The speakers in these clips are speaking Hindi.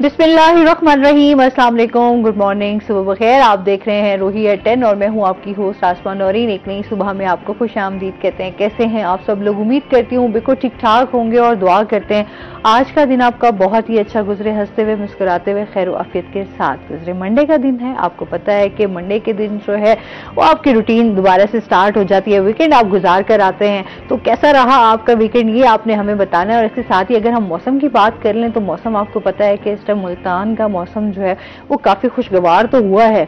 बिस्मिल्लाहिर्रहमानिर्रहीम, अस्सलाम वालेकुम, गुड मॉर्निंग, सुबह बखैर। आप देख रहे हैं रूही एट 10 और मैं हूं आपकी होस्ट आसमान नौरीन। एक नई सुबह में आपको खुश आमदीद कहते हैं। कैसे हैं आप सब लोग? उम्मीद करती हूँ बिल्कुल ठीक ठाक होंगे और दुआ करते हैं आज का दिन आपका बहुत ही अच्छा गुजरे, हंसते हुए मुस्कुराते हुए खैर आफियत के साथ गुजरे। मंडे का दिन है, आपको पता है कि मंडे के दिन जो है वो आपकी रूटीन दोबारा से स्टार्ट हो जाती है। वीकेंड आप गुजार कर आते हैं, तो कैसा रहा आपका वीकेंड ये आपने हमें बताना है। और इसके साथ ही अगर हम मौसम की बात कर लें तो मौसम आपको पता है कि इस टाइम मुल्तान का मौसम जो है वो काफी खुशगवार तो हुआ है।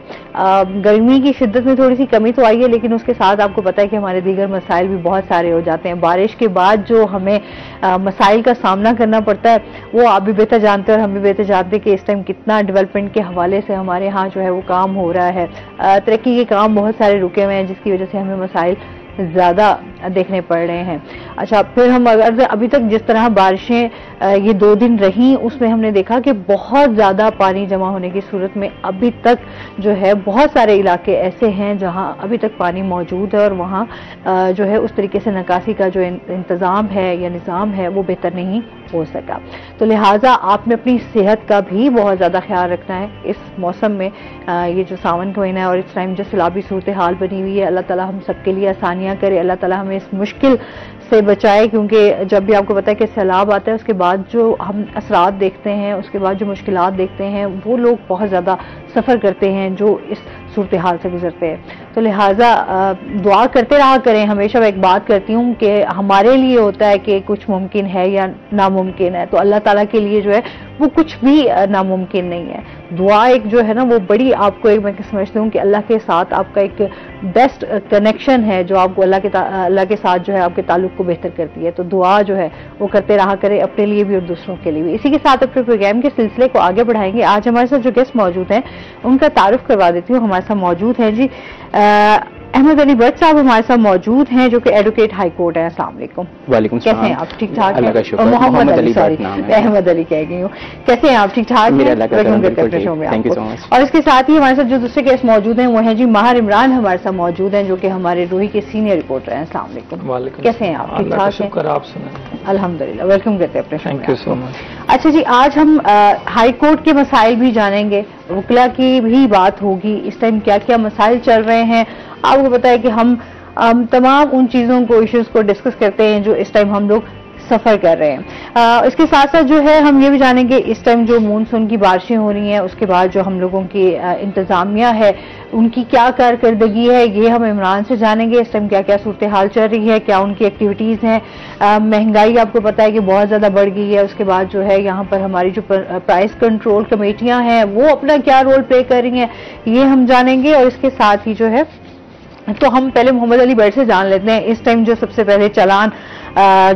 गर्मी की शिद्दत में थोड़ी सी कमी तो आई है, लेकिन उसके साथ आपको पता है कि हमारे दीगर मसाइल भी बहुत सारे हो जाते हैं। बारिश के बाद जो हमें मसाइल का सामना करना पड़ता है वो आप भी बेहतर जानते हैं और हम भी बेहतर जानते हैं कि इस टाइम कितना डेवलपमेंट के हवाले से हमारे यहाँ जो है वो काम हो रहा है। तरक्की के काम बहुत सारे रुके हुए हैं जिसकी वजह से हमें मसाइल ज्यादा देखने पड़ रहे हैं। अच्छा, फिर हम अगर अभी तक जिस तरह बारिशें ये 2 दिन रही उसमें हमने देखा कि बहुत ज्यादा पानी जमा होने की सूरत में अभी तक जो है बहुत सारे इलाके ऐसे हैं जहां अभी तक पानी मौजूद है और वहां जो है उस तरीके से निकासी का जो इंतजाम है या निज़ाम है वो बेहतर नहीं हो सका। तो लिहाजा आपने अपनी सेहत का भी बहुत ज्यादा ख्याल रखना है इस मौसम में। ये जो सावन का महीना है और इस टाइम जो सैलाबी सूरत हाल बनी हुई है, अल्लाह ताला हम सबके लिए आसानियां करे, अल्लाह ताला हमें इस मुश्किल से बचाए। क्योंकि जब भी आपको पता है कि सैलाब आता है उसके बाद जो हम असरात देखते हैं, उसके बाद जो मुश्किलात देखते हैं, वो लोग बहुत ज़्यादा सफ़र करते हैं जो इस सूरत हाल से गुजरते हैं। तो लिहाजा दुआ करते रहा करें। हमेशा मैं एक बात करती हूँ कि हमारे लिए होता है कि कुछ मुमकिन है या नामुमकिन है, तो अल्लाह ताला के लिए जो है वो कुछ भी नामुमकिन नहीं है। दुआ एक जो है ना वो बड़ी आपको एक मैं समझती हूँ कि अल्लाह के साथ आपका एक बेस्ट कनेक्शन है जो आपको अल्लाह के साथ जो है आपके ताल्लुक को बेहतर करती है। तो दुआ जो है वो करते रहा करें अपने लिए भी और दूसरों के लिए भी। इसी के साथ अपने प्रोग्राम के सिलसिले को आगे बढ़ाएंगे। आज हमारे साथ जो गेस्ट मौजूद हैं उनका तारुफ करवा देती हूँ। हमारे साथ मौजूद हैं जी अहमद अली भट्ट साहब हमारे साथ मौजूद हैं जो कि एडवोकेट हाई कोर्ट है। अस्सलाम वालेकुम। वालेकुम सलाम। कैसे हैं आप? ठीक ठाक अल्लाह का शुक्र। मोहम्मद अली, सॉरी अहमद अली कह गई हूँ। कैसे हैं आप? ठीक ठाक हैं? Thank you so much. और इसके साथ ही हमारे साथ जो दूसरे गेस्ट मौजूद हैं वो हैं जी माहिर इमरान हमारे साथ मौजूद हैं जो कि हमारे रूही के सीनियर रिपोर्टर हैं। अस्सलाम वालेकुम। कैसे हैं आप? ठीक ठाक हैं? आप सुनाएं। अल्हम्दुलिल्लाह, वेलकम करते हैं अपने शो में। Thank you so much. अच्छा जी, आज हम हाई कोर्ट के मसाइल भी जानेंगे, वकला की भी बात होगी, इस टाइम क्या क्या मसाइल चल रहे हैं। आपको पता है कि हम तमाम उन चीज़ों को, इश्यूज को डिस्कस करते हैं जो इस टाइम हम लोग सफ़र कर रहे हैं। इसके साथ साथ जो है हम ये भी जानेंगे इस टाइम जो मानसून की बारिशें हो रही हैं उसके बाद जो हम लोगों की इंतज़ामिया है उनकी क्या कारकर्दगी है, ये हम इमरान से जानेंगे। इस टाइम क्या क्या सूरत हाल चल रही है, क्या उनकी एक्टिविटीज़ हैं। महंगाई आपको पता है कि बहुत ज़्यादा बढ़ गई है। उसके बाद जो है यहाँ पर हमारी जो प्राइस कंट्रोल कमेटियाँ हैं वो अपना क्या रोल प्ले कर रही हैं, ये हम जानेंगे। और इसके साथ ही जो है तो हम पहले मोहम्मद अली भट्ट से जान लेते हैं इस टाइम जो सबसे पहले चालान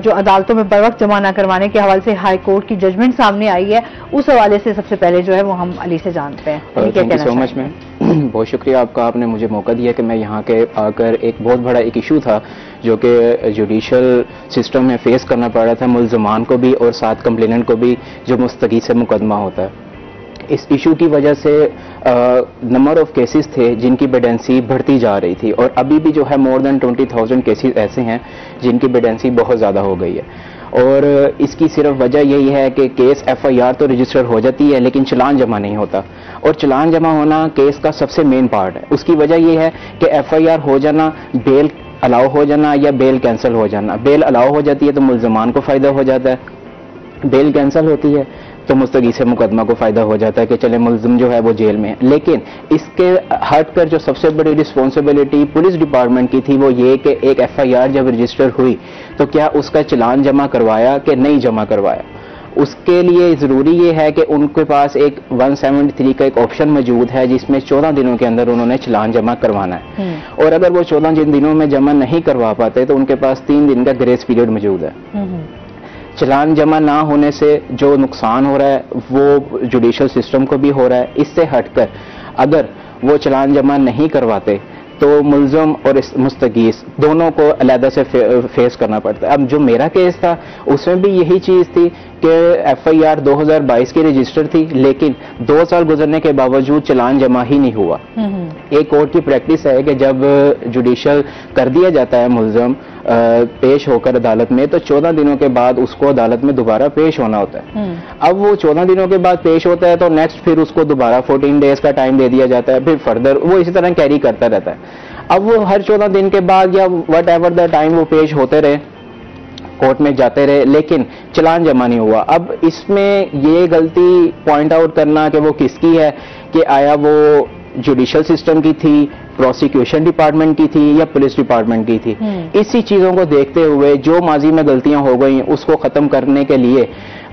जो अदालतों में बर वक्त जमा न करवाने के हवाले से हाई कोर्ट की जजमेंट सामने आई है, उस हवाले से सबसे पहले जो है वो हम अली से जानते हैं। Thank you so much ma'am, बहुत शुक्रिया आपका, आपने मुझे मौका दिया कि मैं यहाँ के आकर एक बहुत बड़ा एक इशू था जो कि जुडिशल सिस्टम में फेस करना पड़ रहा था मुल्ज़मान को भी और साथ कंप्लेनेंट को भी, जो मुस्तगी से मुकदमा होता है। इस इशू की वजह से नंबर ऑफ केसेस थे जिनकी बेडेंसी बढ़ती जा रही थी और अभी भी जो है मोर देन 20,000 केसेस ऐसे हैं जिनकी बेडेंसी बहुत ज़्यादा हो गई है। और इसकी सिर्फ वजह यही है कि केस FIR तो रजिस्टर हो जाती है लेकिन चलान जमा नहीं होता, और चलान जमा होना केस का सबसे मेन पार्ट है। उसकी वजह यह है कि FIR हो जाना, बेल अलाउ हो जाना या बेल कैंसिल हो जाना। बेल अलाउ हो जाती है तो मुल्ज़मान को फ़ायदा हो जाता है, बेल कैंसिल होती है तो मुस्तगी से मुकदमा को फायदा हो जाता है कि चले मुल्ज़िम जो है वो जेल में। लेकिन इसके हटकर जो सबसे बड़ी रिस्पॉन्सिबिलिटी पुलिस डिपार्टमेंट की थी वो ये कि एक FIR जब रजिस्टर हुई तो क्या उसका चलान जमा करवाया कि नहीं जमा करवाया। उसके लिए ज़रूरी ये है कि उनके पास एक 173 का एक ऑप्शन मौजूद है जिसमें 14 दिनों के अंदर उन्होंने चलान जमा करवाना है। और अगर वो 14 दिनों में जमा नहीं करवा पाते तो उनके पास 3 दिन का ग्रेस पीरियड मौजूद है। चलान जमा ना होने से जो नुकसान हो रहा है वो जुडिशल सिस्टम को भी हो रहा है। इससे हटकर अगर वो चलान जमा नहीं करवाते तो मुल्ज़िम और मुस्तगीस दोनों को अलहदा से फेस करना पड़ता है। अब जो मेरा केस था उसमें भी यही चीज़ थी कि FIR 2022 की रजिस्टर थी लेकिन 2 साल गुजरने के बावजूद चलान जमा ही नहीं हुआ। एक कोर्ट की प्रैक्टिस है कि जब जुडिशल कर दिया जाता है मुल्ज़िम पेश होकर अदालत में, तो 14 दिनों के बाद उसको अदालत में दोबारा पेश होना होता है। अब वो 14 दिनों के बाद पेश होता है तो नेक्स्ट फिर उसको दोबारा 14 डेज का टाइम दे दिया जाता है, फिर फर्दर वो इसी तरह कैरी करता रहता है। अब वो हर 14 दिन के बाद या वट एवर द टाइम वो पेश होते रहे, कोर्ट में जाते रहे, लेकिन चलान जमा नहीं हुआ। अब इसमें ये गलती पॉइंट आउट करना कि वो किसकी है, कि आया वो जुडिशल सिस्टम की थी, प्रोसिक्यूशन डिपार्टमेंट की थी या पुलिस डिपार्टमेंट की थी। इसी चीजों को देखते हुए जो माजी में गलतियां हो गई उसको खत्म करने के लिए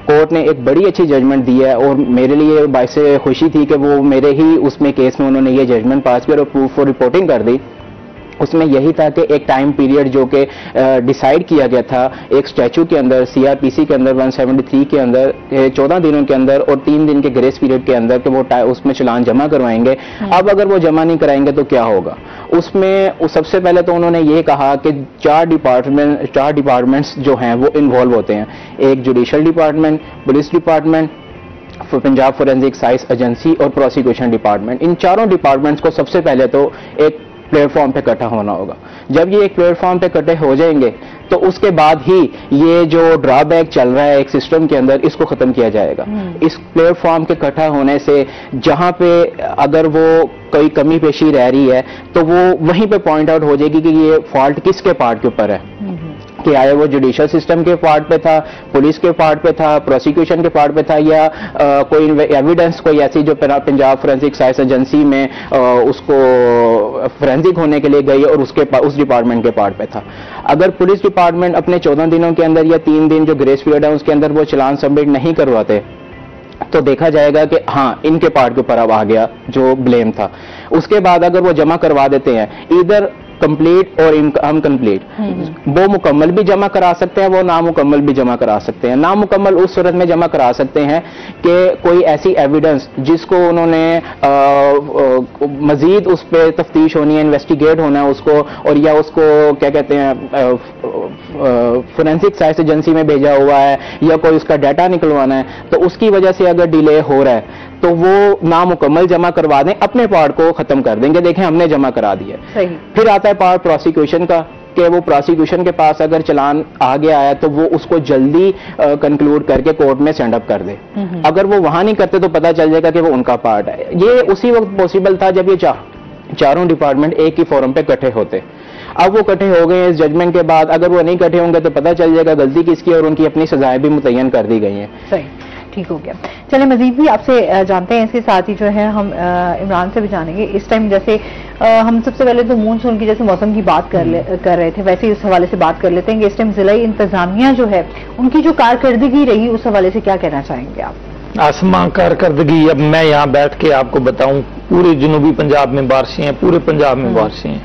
कोर्ट ने एक बड़ी अच्छी जजमेंट दी है, और मेरे लिए बाइस खुशी थी कि वो मेरे ही उसमें केस में उन्होंने ये जजमेंट पास किया और प्रूफ फॉर रिपोर्टिंग कर दी। उसमें यही था कि एक टाइम पीरियड जो कि डिसाइड किया गया था एक स्टैचू के अंदर, सीआरपीसी के अंदर 173 के अंदर 14 दिनों के अंदर और 3 दिन के ग्रेस पीरियड के अंदर कि वो उसमें चालान जमा करवाएंगे। अब अगर वो जमा नहीं कराएंगे तो क्या होगा? उसमें सबसे पहले तो उन्होंने ये कहा कि 4 डिपार्टमेंट्स जो हैं वो इन्वॉल्व होते हैं, एक judicial department, police department, Punjab forensic science agency और प्रोसिक्यूशन डिपार्टमेंट। इन चारों डिपार्टमेंट्स को सबसे पहले तो एक प्लेटफॉर्म पे इकट्ठा होना होगा। जब ये एक प्लेटफॉर्म पे इकट्ठे हो जाएंगे तो उसके बाद ही ये जो ड्रॉबैक चल रहा है एक सिस्टम के अंदर, इसको खत्म किया जाएगा। इस प्लेटफॉर्म के इकट्ठा होने से जहां पे अगर वो कोई कमी पेशी रह रही है तो वो वहीं पे पॉइंट आउट हो जाएगी कि ये फॉल्ट किसके पार्ट के ऊपर है, कि आए वो जुडिशल सिस्टम के पार्ट पे था, पुलिस के पार्ट पे था, प्रोसिक्यूशन के पार्ट पे था, या कोई एविडेंस कोई ऐसी जो पंजाब फोरेंसिक साइंस एजेंसी में उसको फोरेंसिक होने के लिए गई और उस डिपार्टमेंट के पार्ट पे था। अगर पुलिस डिपार्टमेंट अपने 14 दिनों के अंदर या 3 दिन जो ग्रेस पीरियड है उसके अंदर वो चालान सबमिट नहीं करवाते तो देखा जाएगा कि हाँ इनके पार्ट के ऊपर अब आ गया जो ब्लेम था। उसके बाद अगर वो जमा करवा देते हैं इधर कंप्लीट और अनकंप्लीट, वो मुकम्मल भी जमा करा सकते हैं, वो नामुकम्मल भी जमा करा सकते हैं। नामुकम्मल उस सूरत में जमा करा सकते हैं कि कोई ऐसी एविडेंस जिसको उन्होंने मजीद उस पर तफ्तीश होनी है, इन्वेस्टिगेट होना है उसको, और या उसको क्या कहते हैं फोरेंसिक साइंस एजेंसी में भेजा हुआ है या कोई उसका डाटा निकलवाना है, तो उसकी वजह से अगर डिले हो रहा है तो वो नामुकम्मल जमा करवा दें, अपने पार्ट को खत्म कर देंगे, देखें हमने जमा करा दिया। फिर आता है पार्ट प्रोसिक्यूशन का कि वो प्रोसिक्यूशन के पास अगर चालान आ गया है तो वो उसको जल्दी कंक्लूड करके कोर्ट में सेंड अप कर दे। अगर वो वहां नहीं करते तो पता चल जाएगा कि वो उनका पार्ट है। ये उसी वक्त पॉसिबल था जब ये चारों डिपार्टमेंट एक ही फोरम पे इकट्ठे होते। अब वो इकट्ठे हो गए इस जजमेंट के बाद, अगर वो नहीं इकट्ठे होंगे तो पता चल जाएगा गलती किसकी और उनकी अपनी सजाएं भी मुतय्यन कर दी गई हैं। सही, ठीक हो गया। चलिए मजीद भी आपसे जानते हैं, इसके साथ ही जो है हम इमरान से भी जानेंगे। इस टाइम जैसे हम सबसे पहले तो मानसून की जैसे मौसम की बात कर रहे थे, वैसे ही उस हवाले से बात कर लेते हैं कि इस टाइम जिला इंतजामिया जो है उनकी जो कारकर्दगी रही उस हवाले से क्या कहना चाहेंगे आप? आसमां कारकर्दगी, अब मैं यहाँ बैठ के आपको बताऊं, पूरे जनूबी पंजाब में बारिशें हैं, पूरे पंजाब में बारिशें हैं।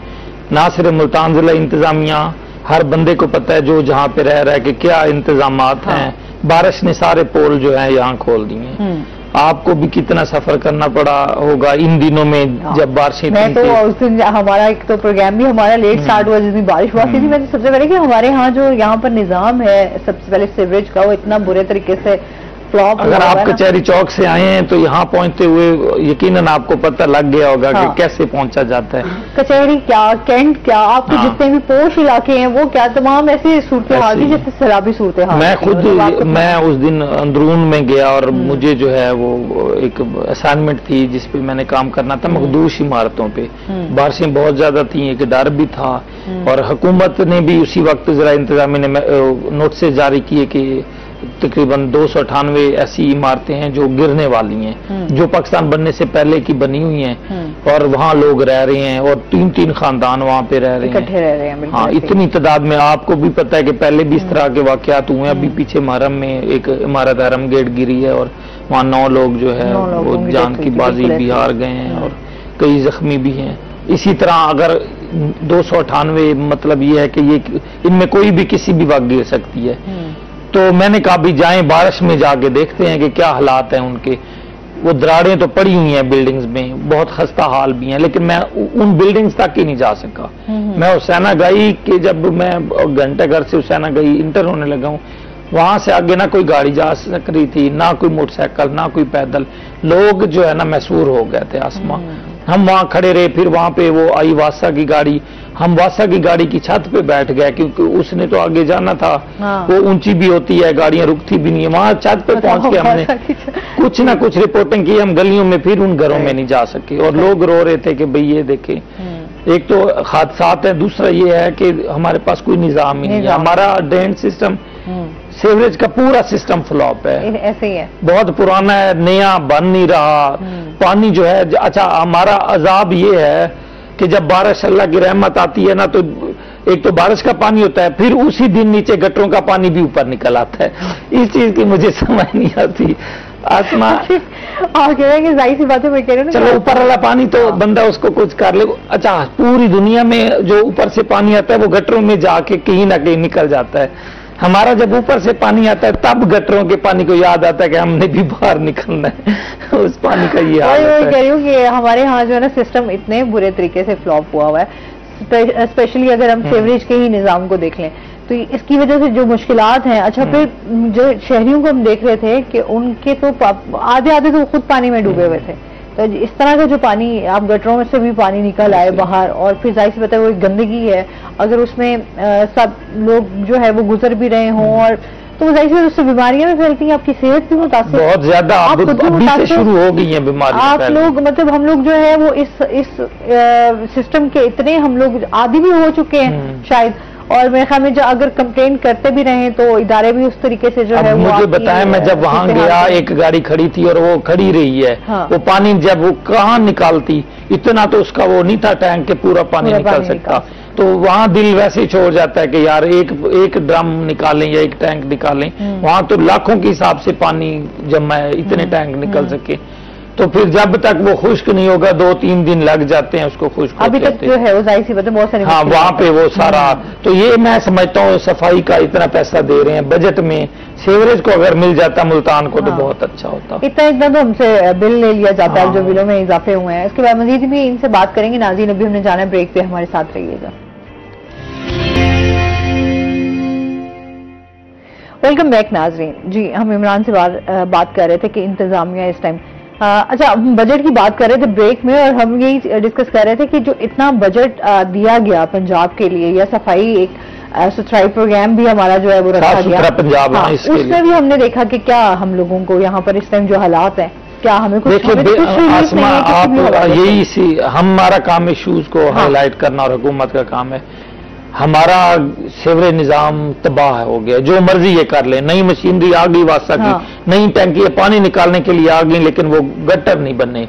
ना सिर्फ मुल्तान जिला इंतजामिया, हर बंदे को पता है जो जहाँ पे रह रहा है कि क्या इंतजामात हैं। बारिश ने सारे पोल जो है यहाँ खोल दिए हैं। आपको भी कितना सफर करना पड़ा होगा इन दिनों में जब बारिशें। मैं तो उस दिन हमारा एक तो प्रोग्राम भी हमारा लेट स्टार्ट हुआ जिस दिन बारिश हुआ थी। मैंने सबसे पहले कि हमारे यहाँ जो यहाँ पर निजाम है सबसे पहले सीवरेज का, वो इतना बुरे तरीके से फ्लॉप। अगर आप कचहरी चौक से आए हैं तो यहाँ पहुंचते हुए यकीनन आपको पता लग गया होगा कि कैसे पहुंचा जाता है। कचहरी क्या, कैंट क्या, आपके जितने भी पोश इलाके हैं वो क्या, तमाम ऐसे सूरत हाल की जैसे सैलाबी सूरत हाल। मैं खुद मैं उस दिन अंदरून में गया और मुझे जो है वो एक असाइनमेंट थी जिसपे मैंने काम करना था मखदूश इमारतों पे। बारिशें बहुत ज्यादा थी, एक डर भी था, और हुकूमत ने भी उसी वक्त जिला इंतजामिया ने नोटिस जारी किए कि तकरीबन 298 ऐसी इमारतें हैं जो गिरने वाली हैं, जो पाकिस्तान बनने से पहले की बनी हुई हैं, और वहाँ लोग रह रहे हैं और 3-3 खानदान वहाँ पे रह रहे हैं। हाँ, इतनी तादाद में। आपको भी पता है कि पहले भी इस तरह के वाकयात हुए हैं। अभी पीछे महरम में एक इमारत हरम गेट गिरी है और वहाँ 9 लोग जो है वो जान की बाजी भी हार गए हैं और कई जख्मी भी हैं। इसी तरह अगर 298, मतलब ये है कि ये इनमें कोई भी किसी भी वक्त गिर सकती है। तो मैंने कहा भी जाएं बारिश में जाके देखते हैं कि क्या हालात हैं उनके। वो दरारें तो पड़ी हुई हैं बिल्डिंग्स में, बहुत खस्ता हाल भी हैं, लेकिन मैं उन बिल्डिंग्स तक ही नहीं जा सका। मैं हुसैना गई कि जब मैं घंटे घर से हुसैना गई इंटर होने लगा हूँ, वहां से आगे ना कोई गाड़ी जा सक रही थी, ना कोई मोटरसाइकिल, ना कोई पैदल। लोग जो है ना मैसूर हो गए थे आसमां। हम वहां खड़े रहे, फिर वहां पे वो आई वासा की गाड़ी, हम वासा की गाड़ी की छत पे बैठ गए क्योंकि उसने तो आगे जाना था। हाँ। वो ऊंची भी होती है, गाड़ियां रुकती भी नहीं है। वहां छत पे पहुंच के हमने कुछ ना कुछ रिपोर्टिंग की। हम गलियों में फिर उन घरों में नहीं जा सके और लोग रो रहे थे कि भाई ये देखें, एक तो हादसात है, दूसरा ये है कि हमारे पास कोई निजाम ही नहीं है। हमारा ड्रेन सिस्टम, सीवरेज का पूरा सिस्टम फ्लॉप है, ऐसे ही है, बहुत पुराना है, नया बन नहीं रहा। पानी जो है, अच्छा हमारा अजाब ये है कि जब बारिश अल्लाह की रहमत आती है ना, तो एक तो बारिश का पानी होता है, फिर उसी दिन नीचे गटरों का पानी भी ऊपर निकल आता है। इस चीज की मुझे समझ नहीं आती। आसमा आप कह रहे हैं कि जाहिर सी बात है, मैं कह रही हूँ चलो ऊपर वाला पानी तो बंदा उसको कुछ कर ले। अच्छा, पूरी दुनिया में जो ऊपर से पानी आता है वो गटरों में जाके कहीं ना कहीं निकल जाता है। हमारा जब ऊपर से पानी आता है तब गटरों के पानी को याद आता है कि हमने भी बाहर निकलना है। उस पानी का ये हाल है। मैं कह रही हूँ कि हमारे यहाँ जो है ना सिस्टम इतने बुरे तरीके से फ्लॉप हुआ है, स्पेशली अगर हम सीवरेज के ही निजाम को देख लें तो इसकी वजह से जो मुश्किलात हैं। अच्छा, फिर जो शहरियों को हम देख रहे थे कि उनके तो आधे आधे तो खुद पानी में डूबे हुए थे। तो इस तरह का जो पानी, आप गटरों में से भी पानी निकल आए बाहर, और फिर जाहिर सी बात है वो गंदगी है, अगर उसमें सब लोग जो है वो गुजर भी रहे हों, और तो जाहिर से उससे बीमारियां भी फैलती हैं, आपकी सेहत भी मुतासिर, बहुत ज्यादा अभी से शुरू हो गई है बीमारियां। आप लोग मतलब हम लोग जो है वो इस सिस्टम के इतने हम लोग आदी भी हो चुके हैं शायद। और मेरे ख्याल में जो अगर कंप्लेन करते भी रहे तो इदारे भी उस तरीके से जो है वो मुझे बताया, मैं जब वहां गया एक गाड़ी खड़ी थी और वो खड़ी रही है। हाँ। वो पानी जब वो कहाँ निकालती, इतना तो उसका वो नहीं था टैंक के पूरा पानी निकाल सकता। तो वहां दिल वैसे ही छोड़ जाता है कि यार एक ड्रम निकालें या एक टैंक निकालें। वहां तो लाखों के हिसाब से पानी जमा है, इतने टैंक निकल सके। तो फिर जब तक वो खुश्क नहीं होगा 2-3 दिन लग जाते हैं उसको खुश्क अभी तक जो है वो जाहिर सी बात है बहुत सारी। हाँ, वहाँ पे वो सारा, तो ये मैं समझता हूँ सफाई का इतना पैसा दे रहे हैं बजट में, सीवरेज को अगर मिल जाता मुल्तान को तो बहुत अच्छा होता। इतना तो हमसे बिल ले लिया जाता है जो बिलों में इजाफे हुए हैं। इसके बाद मजीद भी इनसे बात करेंगे। नाज़रीन, अभी हमने जाना है ब्रेक पे, हमारे साथ रहिएगा। वेलकम बैक नाज़रीन। जी, हम इमरान से बात कर रहे थे कि इंतजामिया इस टाइम, अच्छा बजट की बात कर रहे थे ब्रेक में, और हम यही डिस्कस कर रहे थे कि जो इतना बजट दिया गया पंजाब के लिए, या सफाई एक सुथराई प्रोग्राम भी हमारा जो है वो रखा गया पंजाब, हाँ, उसमें भी हमने देखा कि क्या हम लोगों को यहाँ पर इस टाइम जो हालात हैं, क्या हमें कुछ आसमा आप यही हमारा काम इश्यूज को हाईलाइट करना और हुकूमत का काम है। हमारा सीवरेज निजाम तबाह हो गया, जो मर्जी ये कर ले, नई मशीनरी आ गई वासा की, नई टैंकी पानी निकालने के लिए आ गई, लेकिन वो गटर नहीं बने।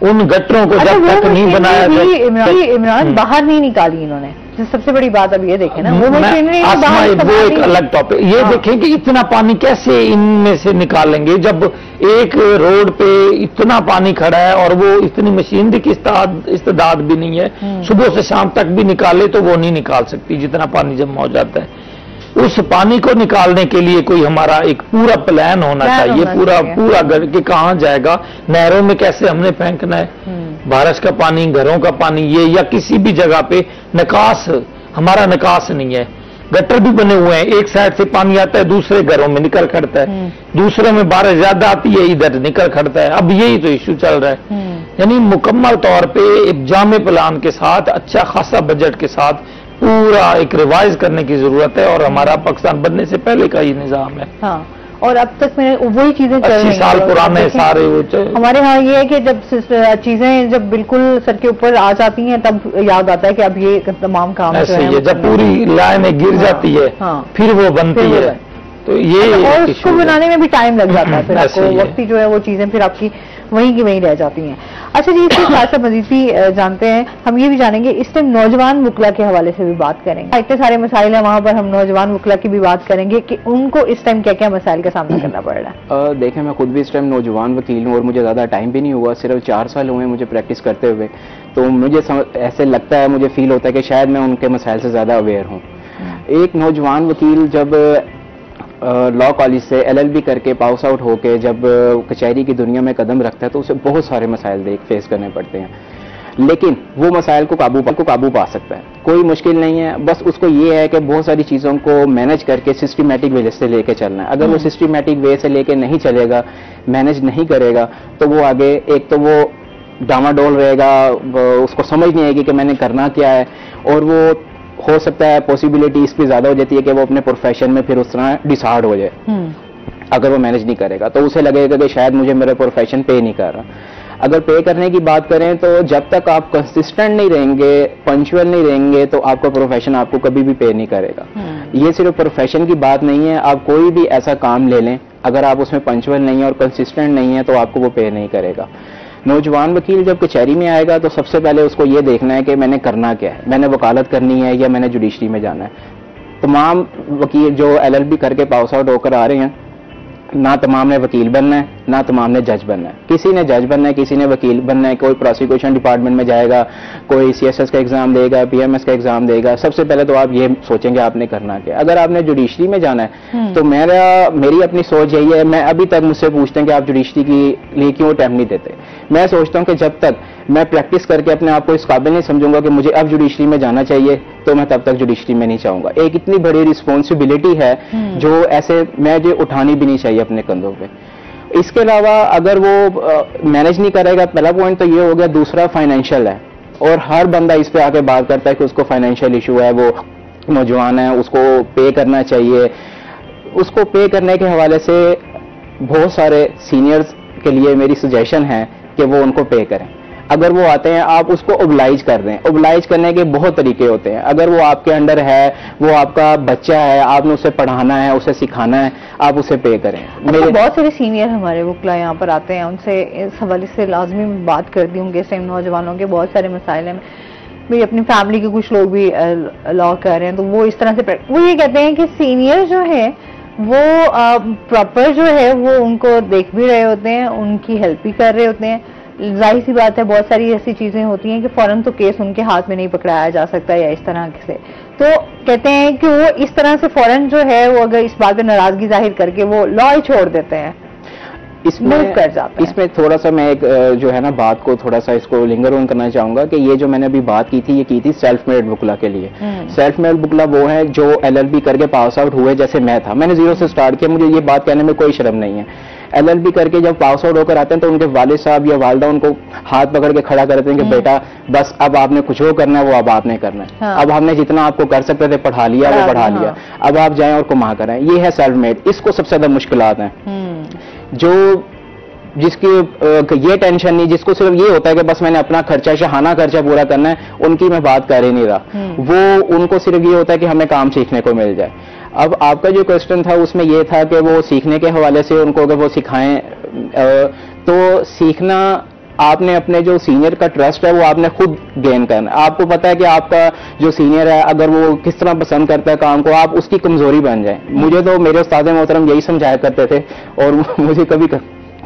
उन गटरों को जब तक नहीं बनाया इमरान बाहर नहीं निकाली इन्होंने। सबसे बड़ी बात अब ये देखें ना, वो एक अलग टॉपिक, ये देखें कि इतना पानी कैसे इनमें से निकालेंगे जब एक रोड पे इतना पानी खड़ा है और वो इतनी मशीनरी की इस्तेदाद भी नहीं है, सुबह से शाम तक भी निकाले तो वो नहीं निकाल सकती जितना पानी जमा हो जाता है। उस पानी को निकालने के लिए कोई हमारा एक पूरा प्लान होना चाहिए, पूरा कि कहाँ जाएगा, नहरों में कैसे हमने फेंकना है, बारिश का पानी, घरों का पानी, ये या किसी भी जगह पे निकास, हमारा निकास नहीं है। गटर भी बने हुए हैं, एक साइड से पानी आता है दूसरे घरों में निकल खड़ता है, दूसरे में बारिश ज्यादा आती है इधर निकल खड़ता है। अब यही तो इश्यू चल रहा है। यानी मुकम्मल तौर पे एक जामे प्लान के साथ, अच्छा खासा बजट के साथ पूरा एक रिवाइज करने की जरूरत है, और हमारा पाकिस्तान बनने से पहले का ये निजाम है। हाँ, और अब तक में वही चीजें चल रही हैं, 80 साल पुराने सारे वो हमारे यहाँ ये है कि जब चीजें जब बिल्कुल सर के ऊपर आ जाती हैं तब याद आता है कि अब ये तमाम काम ऐसे ही है। जब पूरी लाइन गिर जाती है फिर वो बनती है, तो ये और उसको बनाने में भी टाइम लग जाता है, फिर आपको वक्ती जो है वो चीजें फिर आपकी वहीं की वहीं रह जाती हैं। अच्छा जी, इसके साथ साथ मजीद भी जानते हैं, हम ये भी जानेंगे इस टाइम नौजवान वकला के हवाले से भी बात करेंगे। इतने सारे मसाइल हैं वहाँ पर, हम नौजवान वकला की भी बात करेंगे कि उनको इस टाइम क्या क्या मसाइल का सामना करना पड़ रहा है। देखें, मैं खुद भी इस टाइम नौजवान वकील हूँ और मुझे ज़्यादा टाइम भी नहीं हुआ, सिर्फ 4 साल हुए मुझे प्रैक्टिस करते हुए। तो मुझे ऐसे लगता है, मुझे फील होता है कि शायद मैं उनके मसाइल से ज़्यादा अवेयर हूँ। एक नौजवान वकील जब लॉ कॉलेज से LLB करके पास आउट होके जब कचहरी की दुनिया में कदम रखता है तो उसे बहुत सारे मसाइल फेस करने पड़ते हैं, लेकिन वो मसाइल को काबू पा सकता है। कोई मुश्किल नहीं है, बस उसको ये है कि बहुत सारी चीज़ों को मैनेज करके सिस्टमेटिक वे से लेके चलना है। अगर वो सिस्टमेटिक वे से लेके नहीं चलेगा, मैनेज नहीं करेगा, तो वो आगे एक तो वो डामाडोल रहेगा, उसको समझ नहीं आएगी कि मैंने करना क्या है, और वो हो सकता है पॉसिबिलिटी इस पे ज्यादा हो जाती है कि वो अपने प्रोफेशन में फिर उस तरह डिसहार्ड हो जाए अगर वो मैनेज नहीं करेगा, तो उसे लगेगा कि शायद मुझे मेरा प्रोफेशन पे नहीं कर रहा। अगर पे करने की बात करें तो जब तक आप कंसिस्टेंट नहीं रहेंगे, पंक्चुअल नहीं रहेंगे, तो आपका प्रोफेशन आपको कभी भी पे नहीं करेगा। ये सिर्फ प्रोफेशन की बात नहीं है, आप कोई भी ऐसा काम ले लें, अगर आप उसमें पंक्चुअल नहीं है और कंसिस्टेंट नहीं है तो आपको वो पे नहीं करेगा। नौजवान वकील जब कचहरी में आएगा तो सबसे पहले उसको ये देखना है कि मैंने करना क्या है, मैंने वकालत करनी है या मैंने जुडिशरी में जाना है। तमाम वकील जो LLB करके पास आउट होकर आ रहे हैं, ना तमाम ने वकील बनना है, ना तमाम ने जज बनना है। किसी ने जज बनना है, किसी ने वकील बनना है, कोई प्रोसिक्यूशन डिपार्टमेंट में जाएगा, कोई CSS का एग्जाम देगा, PMS का एग्जाम देगा। सबसे पहले तो आप ये सोचेंगे आपने करना क्या। अगर आपने जुडिशरी में जाना है तो मेरी अपनी सोच यही है, मैं अभी तक मुझसे पूछते हैं कि आप जुडिशरी के लिए क्यों अटेम्प्ट नहीं देते। मैं सोचता हूं कि जब तक मैं प्रैक्टिस करके अपने आप को इस काबिल नहीं समझूंगा कि मुझे अब जुडिशरी में जाना चाहिए, तो मैं तब तक जुडिशरी में नहीं चाहूंगा। एक इतनी बड़ी रिस्पॉन्सिबिलिटी है जो ऐसे मैं जो उठानी भी नहीं चाहिए अपने कंधों पे। इसके अलावा अगर वो मैनेज नहीं करेगा, पहला पॉइंट तो ये हो गया। दूसरा फाइनेंशियल है, और हर बंदा इस पे आके बात करता है कि उसको फाइनेंशियल इशू है, वो नौजवान है, उसको पे करना चाहिए। उसको पे करने के हवाले से बहुत सारे सीनियर्स के लिए मेरी सजेशन है कि वो उनको पे करें। अगर वो आते हैं, आप उसको ओबलाइज कर दें। ओबलाइज करने के बहुत तरीके होते हैं। अगर वो आपके अंडर है, वो आपका बच्चा है, आपने उसे पढ़ाना है, उसे सिखाना है, आप उसे पे करें। मेरे बहुत सारे सीनियर हमारे वकील यहाँ पर आते हैं, उनसे इस हवाले से लाजमी बात करती हूँ कि इस टाइम नौजवानों के बहुत सारे मसाइल हैं। मेरी अपनी फैमिली के कुछ लोग भी लॉ कर रहे हैं, तो वो इस तरह से वो ये कहते हैं कि सीनियर जो है वो प्रॉपर जो है वो उनको देख भी रहे होते हैं, उनकी हेल्प भी कर रहे होते हैं। जाहिर सी बात है, बहुत सारी ऐसी चीजें होती हैं कि फौरन तो केस उनके हाथ में नहीं पकड़ाया जा सकता या इस तरह से, तो कहते हैं कि वो इस तरह से फौरन जो है वो अगर इस बात पर नाराजगी जाहिर करके वो लॉ ही छोड़ देते हैं, इसमें कर जाता है। इसमें थोड़ा सा मैं एक जो है ना बात को थोड़ा सा इसको लिंगर ऑन करना चाहूंगा कि ये जो मैंने अभी बात की थी, ये की थी सेल्फ मेड वकला के लिए। सेल्फ मेड वकला वो है जो LLB करके पास आउट हुए, जैसे मैं था, मैंने जीरो से स्टार्ट किया, मुझे ये बात कहने में कोई शर्म नहीं है। LLB करके जब पास आउट होकर आते हैं तो उनके वालिद साहब या वालदा उनको हाथ पकड़ के खड़ा करते हैं कि बेटा बस अब आपने कुछ वो करना है, वो अब आपने करना है। हाँ। अब हमने जितना आपको कर सकते थे पढ़ा लिया, वो पढ़ा लिया, अब आप जाएं और कमा कर आए। ये है सेल्फ मेड। इसको सबसे ज्यादा मुश्किलात हैं। जो जिसकी ये टेंशन नहीं, जिसको सिर्फ ये होता है कि बस मैंने अपना खर्चा, शहाना खर्चा पूरा करना है, उनकी मैं बात कर ही नहीं रहा। वो उनको सिर्फ ये होता है कि हमें काम सीखने को मिल जाए। अब आपका जो क्वेश्चन था उसमें ये था कि वो सीखने के हवाले से उनको अगर वो सिखाएं, तो सीखना आपने अपने जो सीनियर का ट्रस्ट है वो आपने खुद गेन करना है। आपको पता है कि आपका जो सीनियर है अगर वो किस तरह पसंद करता है काम को, आप उसकी कमजोरी बन जाए। मुझे तो मेरे उस्ताद मोहतरम यही समझाया करते थे, और मुझे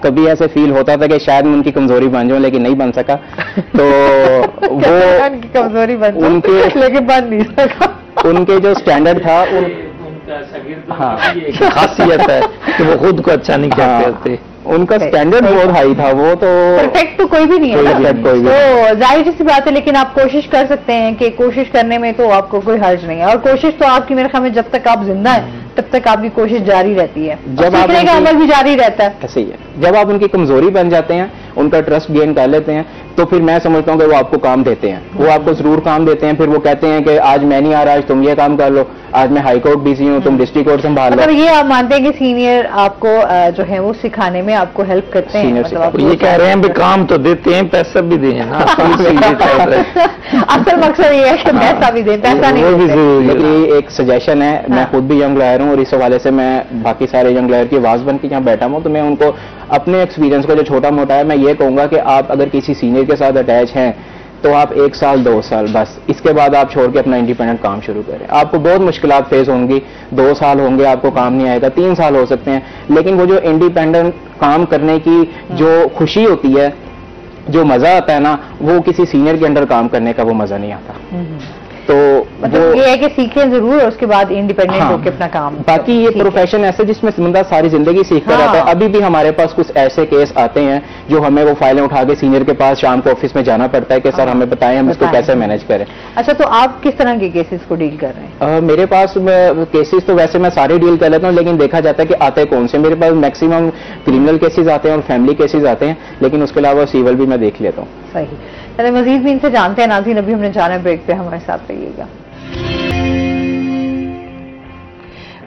कभी ऐसे फील होता था कि शायद मैं उनकी कमजोरी बन जाऊं, लेकिन नहीं बन सका। तो वो उनकी कमजोरी बन उनके लेकिन बन नहीं सका। उनके जो स्टैंडर्ड था हाँ खासियत है कि वो खुद को अच्छा नहीं कहते। उनका स्टैंडर्ड बहुत हाई था। वो तो परफेक्ट तो कोई भी नहीं है ना, तो जाहिर सी बात है। लेकिन आप कोशिश कर सकते हैं कि कोशिश करने में तो आपको कोई हर्ज नहीं है, और कोशिश तो आपकी मेरे ख्याल में जब तक आप जिंदा हैं तब तक आपकी कोशिश जारी रहती है, जब सीखने का अमल भी जारी रहता है। ऐसे ही है। जब आप उनकी कमजोरी बन जाते हैं, उनका ट्रस्ट गेन कर लेते हैं, तो फिर मैं समझता हूँ कि वो आपको काम देते हैं। वो आपको जरूर काम देते हैं। फिर वो कहते हैं कि आज मैं नहीं आ रहा, आज तुम ये काम कर लो, आज मैं हाई कोर्ट बिजी हूँ, तुम डिस्ट्रिक्ट कोर्ट संभाल लो। ये आप मानते हैं कि सीनियर आपको जो है वो सिखाने में आपको हेल्प करते हैं? मतलब ये कह रहे हैं भी काम तो देते हैं, पैसा भी दें ना। असल मकसद ये है कि पैसा भी दें, पैसा नहीं देते। एक सजेशन है, मैं खुद भी यंग लॉयर हूँ और इस हवाले से मैं बाकी सारे यंग लॉयर की आवाज बन के यहाँ बैठा हूँ, तो मैं उनको अपने एक्सपीरियंस को जो छोटा मोटा है मैं ये कहूंगा कि आप अगर किसी सीनियर के साथ अटैच हैं तो आप 1 साल 2 साल बस, इसके बाद आप छोड़ के अपना इंडिपेंडेंट काम शुरू करें। आपको बहुत मुश्किलात फेस होंगी, 2 साल होंगे आपको काम नहीं आएगा, 3 साल हो सकते हैं, लेकिन वो जो इंडिपेंडेंट काम करने की जो खुशी होती है, जो मजा आता है ना, वो किसी सीनियर के अंडर काम करने का वो मजा नहीं आता। तो मतलब ये है कि सीखें जरूर और उसके बाद इंडिपेंडेंट होकर अपना काम। बाकी ये प्रोफेशन ऐसे जिसमें बंदा सारी जिंदगी सीखता रहता है। अभी भी हमारे पास कुछ ऐसे केस आते हैं जो हमें वो फाइलें उठा के सीनियर के पास शाम को ऑफिस में जाना पड़ता है कि सर हमें बताएं हम इसको कैसे मैनेज करें। अच्छा, तो आप किस तरह के केसेस को डील कर रहे हैं? मेरे पास केसेस तो वैसे मैं सारे डील कर लेता हूँ, लेकिन देखा जाता है कि आते कौन से। मेरे पास मैक्सिमम क्रिमिनल केसेस आते हैं और फैमिली केसेस आते हैं, लेकिन उसके अलावा सिविल भी मैं देख लेता हूँ। सही। चले मजीद भी इनसे जानते हैं नाज़रीन, अभी हमने जाना है ब्रेक पे, हमारे साथ रहिएगा।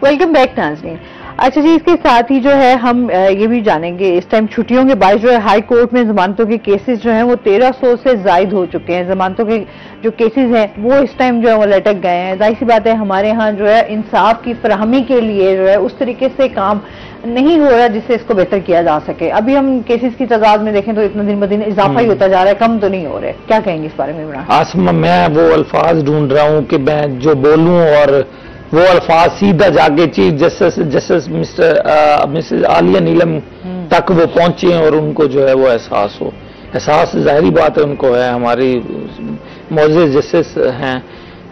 वेलकम बैक नाज़रीन। अच्छा जी, इसके साथ ही जो है हम ये भी जानेंगे, इस टाइम छुट्टियों के बाद जो है हाई कोर्ट में जमानतों के केसेस जो हैं वो 1300 से जायद हो चुके हैं। जमानतों के जो केसेस हैं वो इस टाइम जो है वो लटक गए हैं। जाहिर सी बात है हमारे यहाँ जो है इंसाफ की फराहमी के लिए जो है उस तरीके से काम नहीं हो रहा जिससे इसको बेहतर किया जा सके। अभी हम केसेस की तादाद में देखें तो इतना दिन ब दिन इजाफा ही होता जा रहा है, कम तो नहीं हो रहे। क्या कहेंगे इस बारे में इमरान? आसमा, मैं वो अल्फाज ढूंढ रहा हूँ कि मैं जो बोलूँ और वो अल्फाज सीधा जाके चीफ जस्टिस मिसेस आलिया नीलम तक वो पहुंचे और उनको जो है वो एहसास हो। एहसास जाहिर बात है उनको है, हमारी मोअज़्ज़िज़ जस्टिस हैं।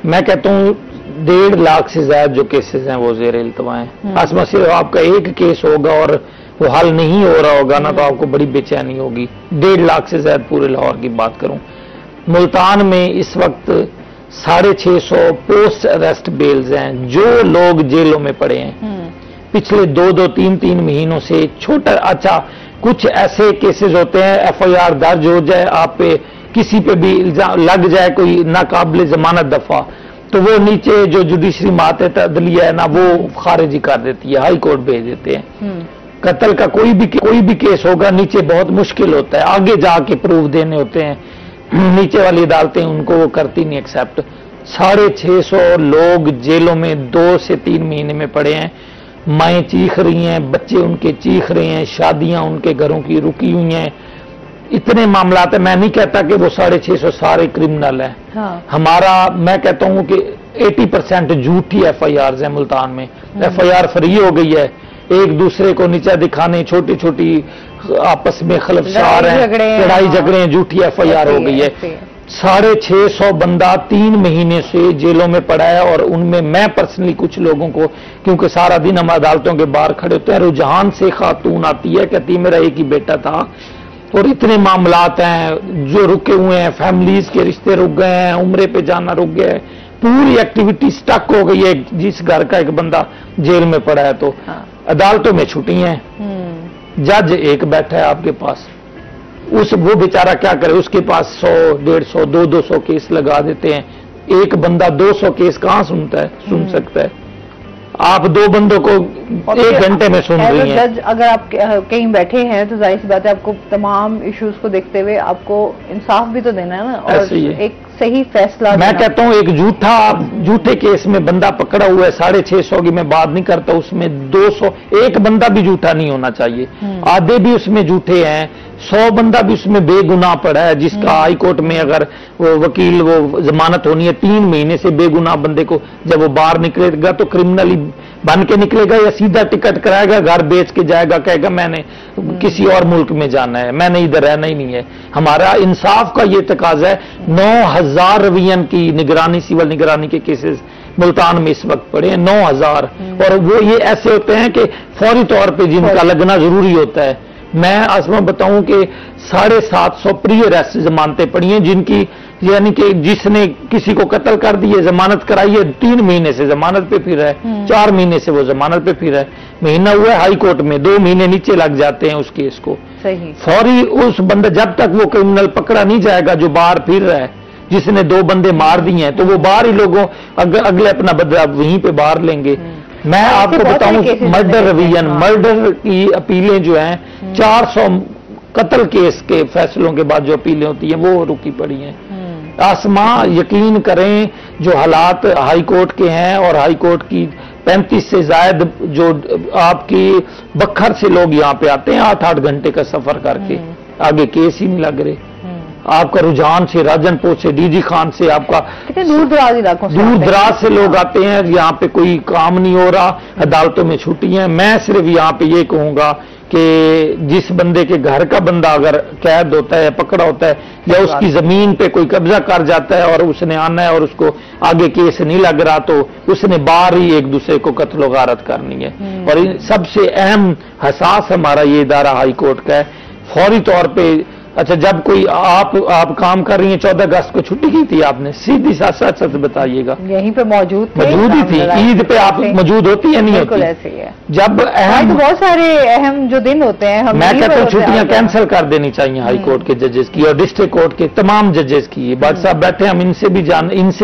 मैं कहता हूँ 1.5 लाख से ज्यादा जो केसेस हैं वो ज़ेर इल्तवा हैं। आसमा, सिर्फ आपका एक केस होगा और वो हल नहीं हो रहा होगा ना तो आपको बड़ी बेचैनी होगी। 1.5 लाख से ज्यादा पूरे लाहौर की बात करूं। मुल्तान में इस वक्त 650 पोस्ट अरेस्ट बेल्स हैं जो लोग जेलों में पड़े हैं पिछले 2-2, 3-3 महीनों से। छोटा अच्छा कुछ ऐसे केसेस होते हैं FIR दर्ज हो जाए, आप पे किसी पे भी इल्जाम लग जाए कोई नाकाबिल जमानत दफा, तो वो नीचे जो जुडिशरी मातहत अदलिया है ना वो खारिज कर देती है, हाई कोर्ट भेज देते हैं। कत्ल का कोई भी केस होगा नीचे बहुत मुश्किल होता है, आगे जाके प्रूफ देने होते हैं, नीचे वाली अदालतें उनको वो करती नहीं एक्सेप्ट। 650 लोग जेलों में 2 से 3 महीने में पड़े हैं। माएँ चीख रही हैं, बच्चे उनके चीख रहे हैं, शादियां उनके घरों की रुकी हुई हैं। इतने मामला है। मैं नहीं कहता कि वो 650 सारे क्रिमिनल हैं। हाँ। हमारा मैं कहता हूँ कि 80% झूठी FIRs है मुल्तान में। FIR फ्री हो गई है, एक दूसरे को नीचा दिखाने, छोटी छोटी आपस में खलफशार हैं, लड़ाई झगड़े, झूठी FIR हो गई है। 650 बंदा 3 महीने से जेलों में पड़ा है और उनमें मैं पर्सनली कुछ लोगों को, क्योंकि सारा दिन हम अदालतों के बाहर खड़े होते हैं, रुझान से खातून आती है कहती मेरा एक ही बेटा था, और इतने मामलात हैं जो रुके हुए हैं, फैमिलीज के रिश्ते रुक गए हैं, उम्रे पे जाना रुक गया है, पूरी एक्टिविटी स्टक हो गई है। जिस घर का एक बंदा जेल में पड़ा है तो अदालतों में छुट्टी हैं, जज एक बैठा है आपके पास, वो बेचारा क्या करे, उसके पास 100, 150, 200 केस लगा देते हैं। एक बंदा 200 केस कहां सुन सकता है? आप 2 बंदों को 1 घंटे में सुन रही हैं। जज अगर आप कहीं बैठे हैं तो जाहिर सी बात है आपको तमाम इश्यूज को देखते हुए आपको इंसाफ भी तो देना है ना, और एक सही फैसला। मैं कहता हूँ एक झूठे केस में बंदा पकड़ा हुआ है 650 की मैं बात नहीं करता, उसमें 200 एक बंदा भी झूठा नहीं होना चाहिए, आधे भी उसमें झूठे हैं, 100 बंदा भी उसमें बेगुनाह पड़ा है, जिसका हाई कोर्ट में अगर वो वकील वो जमानत होनी है 3 महीने से बेगुनाह बंदे को जब वो बाहर निकलेगा तो क्रिमिनल बन के निकलेगा या सीधा टिकट कराएगा, घर बेच के जाएगा, कहेगा मैंने किसी और मुल्क में जाना है, मैंने इधर रहना ही नहीं है। हमारा इंसाफ का ये तकाजा है। 9000 रवियन की निगरानी, सिविल निगरानी के केसेस मुल्तान में इस वक्त पड़े हैं, 9000, और वो ये ऐसे होते हैं कि फौरी तौर पे जिनका लगना जरूरी होता है। मैं आसमा बताऊं कि 750 प्री अरेस्ट जमानतें पड़ी हैं, जिनकी यानी कि जिसने किसी को कत्ल कर दिए, जमानत कराई है, 3 महीने से जमानत पे फिर है, 4 महीने से वो जमानत पे फिर है, महीना हुआ है हाई कोर्ट में, 2 महीने नीचे लग जाते हैं उस केस को। सही। फौरी उस बंदा जब तक वो क्रिमिनल पकड़ा नहीं जाएगा जो बाहर फिर रहा है, जिसने 2 बंदे मार दिए हैं, तो वो बाहर ही लोगों अगले अपना बदला वहीं पे बाहर लेंगे। मैं आपको बताऊं मर्डर रिवीजन, मर्डर की अपीलें जो हैं 400 कत्ल केस के फैसलों के बाद जो अपीलें होती हैं वो रुकी पड़ी हैं। आसमा यकीन करें जो हालात हाई कोर्ट के हैं, और हाई कोर्ट की 35 से ज्यादा जो आपकी बखर से लोग यहाँ पे आते हैं 8-8 घंटे का सफर करके, आगे केस ही नहीं लग रहे। आपका रुझान से राजनपुर से डीजी खान से आपका दूर दराज इलाकों से दूर दराज से लोग आते हैं, यहाँ पे कोई काम नहीं हो रहा, अदालतों में छुट्टी है। मैं सिर्फ यहाँ पे ये कहूंगा कि जिस बंदे के घर का बंदा अगर कैद होता है, पकड़ा होता है, या उसकी जमीन पे कोई कब्जा कर जाता है और उसने आना है और उसको आगे केस नहीं लग रहा, तो उसने बाहर ही एक दूसरे को कत्ल गारत करनी है। और सबसे अहम हसास हमारा ये इदारा हाई कोर्ट का है, फौरी तौर पे अच्छा, जब कोई आप काम कर रही हैं, 14 अगस्त को छुट्टी की थी आपने, सीधी सच बताइएगा। यहीं पे मौजूद ही थी। ईद पे आप मौजूद होती है नहीं होती? ऐसे ही है। जब अहम बहुत सारे अहम जो दिन होते हैं, मैं कहता हूँ छुट्टियां कैंसिल कर देनी चाहिए हाई कोर्ट के जजेस की और डिस्ट्रिक्ट कोर्ट के तमाम जजेस की। बट साहब बैठे, हम इनसे